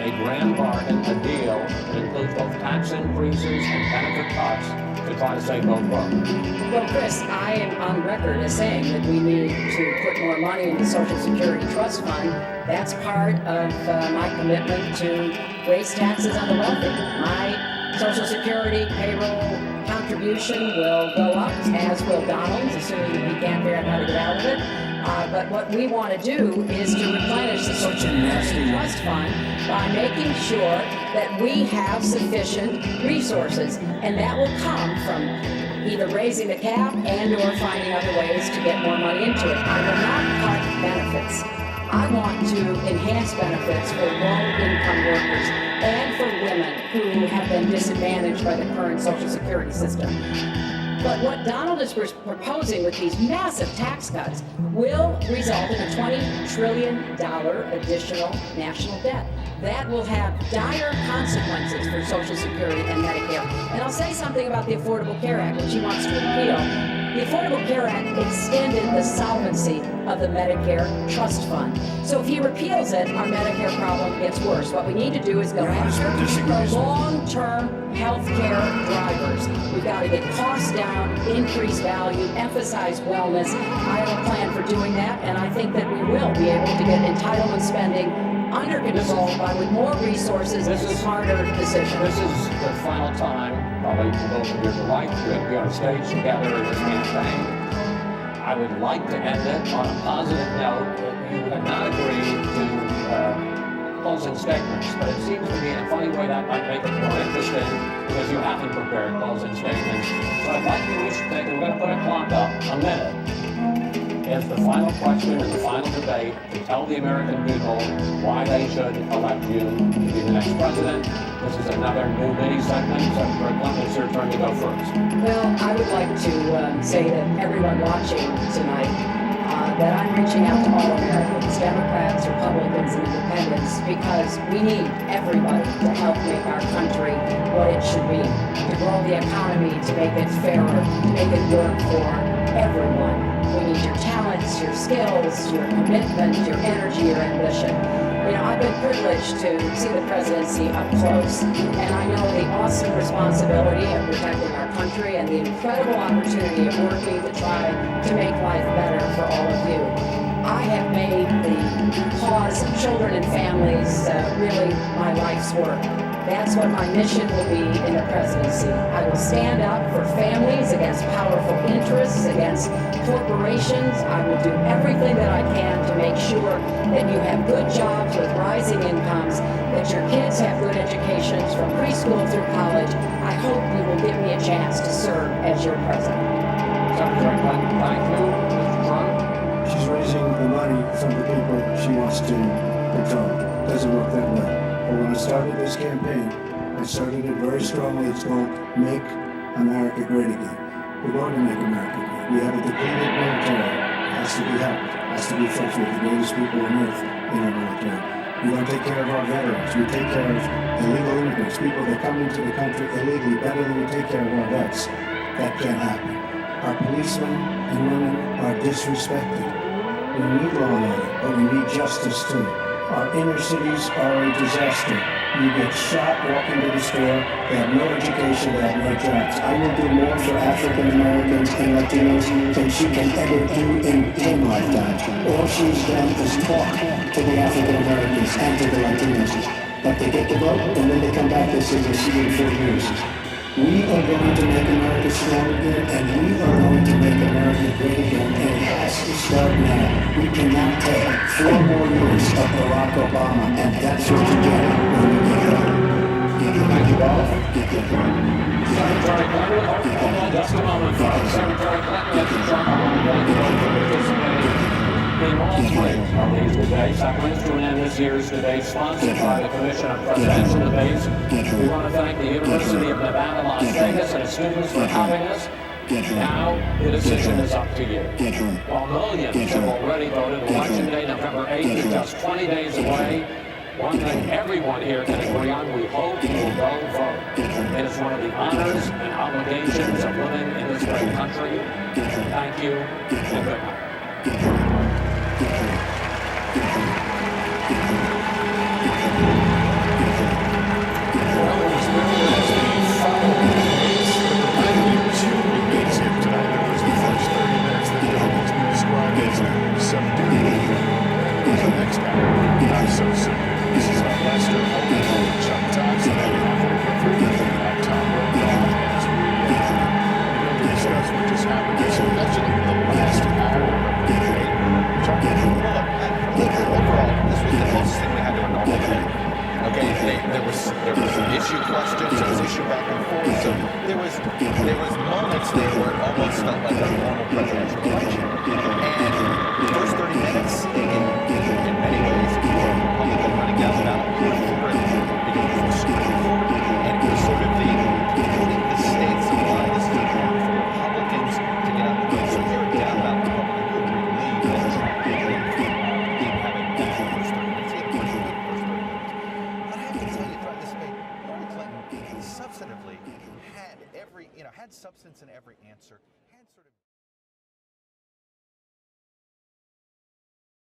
a grand bargain, a deal that includes both tax increases and benefit cuts to try to save both worlds? Well, Chris, I am on record as saying that we need to put more money in the Social Security Trust Fund. That's part of my commitment to raise taxes on the wealthy. My Social Security payroll contribution will go up, as will Donald's, assuming he can't figure out how to get out of it. But what we want to do is to replenish the Social Security Trust Fund by making sure that we have sufficient resources. And that will come from either raising the cap and or finding other ways to get more money into it. I will not cut benefits. I want to enhance benefits for low-income workers and for women who have been disadvantaged by the current Social Security system. But what Donald is proposing with these massive tax cuts will result in a $20 trillion additional national debt. That will have dire consequences for Social Security and Medicare. And I'll say something about the Affordable Care Act, which he wants to repeal. The Affordable Care Act extended the solvency of the Medicare Trust Fund. So if he repeals it, our Medicare problem gets worse. What we need to do is go after the long-term health care drivers. We've got to get costs down, increase value, emphasize wellness. I have a plan for doing that, and I think that we will be able to get entitlement spending under control with more resources and smarter decisions. This is the final time, probably for both of you, to like to be on stage together in this campaign. I would like to end it on a positive note. you have not agreed to closing statements, but it seems to me in a funny way that might make it more interesting because you haven't prepared closing statements. So I'd like you each to take, we're going to put a clock up, a minute, is the final question in the final debate to tell the American people why they should elect you to be the next president. This is another new mini segment. Secretary Clinton, it's your turn to go first. Well, I would like to say that everyone watching tonight, that I'm reaching out to all Americans, Democrats, Republicans, and Independents, because we need everybody to help make our country what it should be, to grow the economy, to make it fairer, to make it work for everyone. We need your talents, your skills, your commitment, your energy, your ambition. You know, I've been privileged to see the presidency up close, and I know the awesome responsibility of protecting our country and the incredible opportunity of working to try to make life better for all of you. I have made the cause of children and families really my life's work. That's what my mission will be in the presidency. I will stand up for families against powerful interests, against corporations. I will do everything that I can to make sure that you have good jobs with rising incomes, that your kids have good educations from preschool through college. I hope you will give me a chance to serve as your president. Secretary Clinton, thank you. Mr. Trump? She's raising the money from the people she wants to control. Doesn't work that way. But when I started this campaign, I started it very strongly. It's called Make America Great Again. We're going to make America great. We have a depleted military. It has to be helped. It has to be fixed with the greatest people on earth in our military. We don't take care of our veterans. We take care of illegal immigrants, people that come into the country illegally, better than we take care of our vets. That can't happen. Our policemen and women are disrespected. We need law and order, but we need justice too. Our inner cities are a disaster. You get shot walking to the store, they have no education, they have no jobs. I will do more for African Americans and Latinos than she can ever do in 10 lifetimes. All she's done is talk to the African Americans and to the Latinos. But they get the vote, and when they come back, they say we'll see you in 4 years. We are going to make America strong again, and we are going to make America great again, and it has to start now. We cannot take 4 more years of Barack Obama, and that's what you get when we get home. Thank you both. Secretary Clinton, hold on just a moment, folks. Secretary Clinton, Mr. Trump, I want to thank you both for participating in all 3 of these debates. That brings to an end this year's debate sponsored by the Commission of Presidential Debates. We want to thank the University of Nevada, Las Vegas, and its students for having us. Now, the decision is up to you. While millions have already voted, Election Day, November 8th, is just 20 days away. One thing everyone here can agree on, we hope you will go vote. It is one of the honors and obligations of living in this great country. Thank you, and good night. There was issue questions, there was issue back and forth, so there was moments there where it almost felt like a normal presidential election. And the first 30 minutes, in many ways, were Republican running down the ballot because it was straightforward, and it was sort of putting the stakes on this for Republicans to get out the vote. So you're a down ballot Republican who agreed to leave, and Trump having the first 30 minutes. He had a pretty good first 30 minutes. But I have to tell you, throughout this debate, Hillary Clinton substantively had substance in every answer.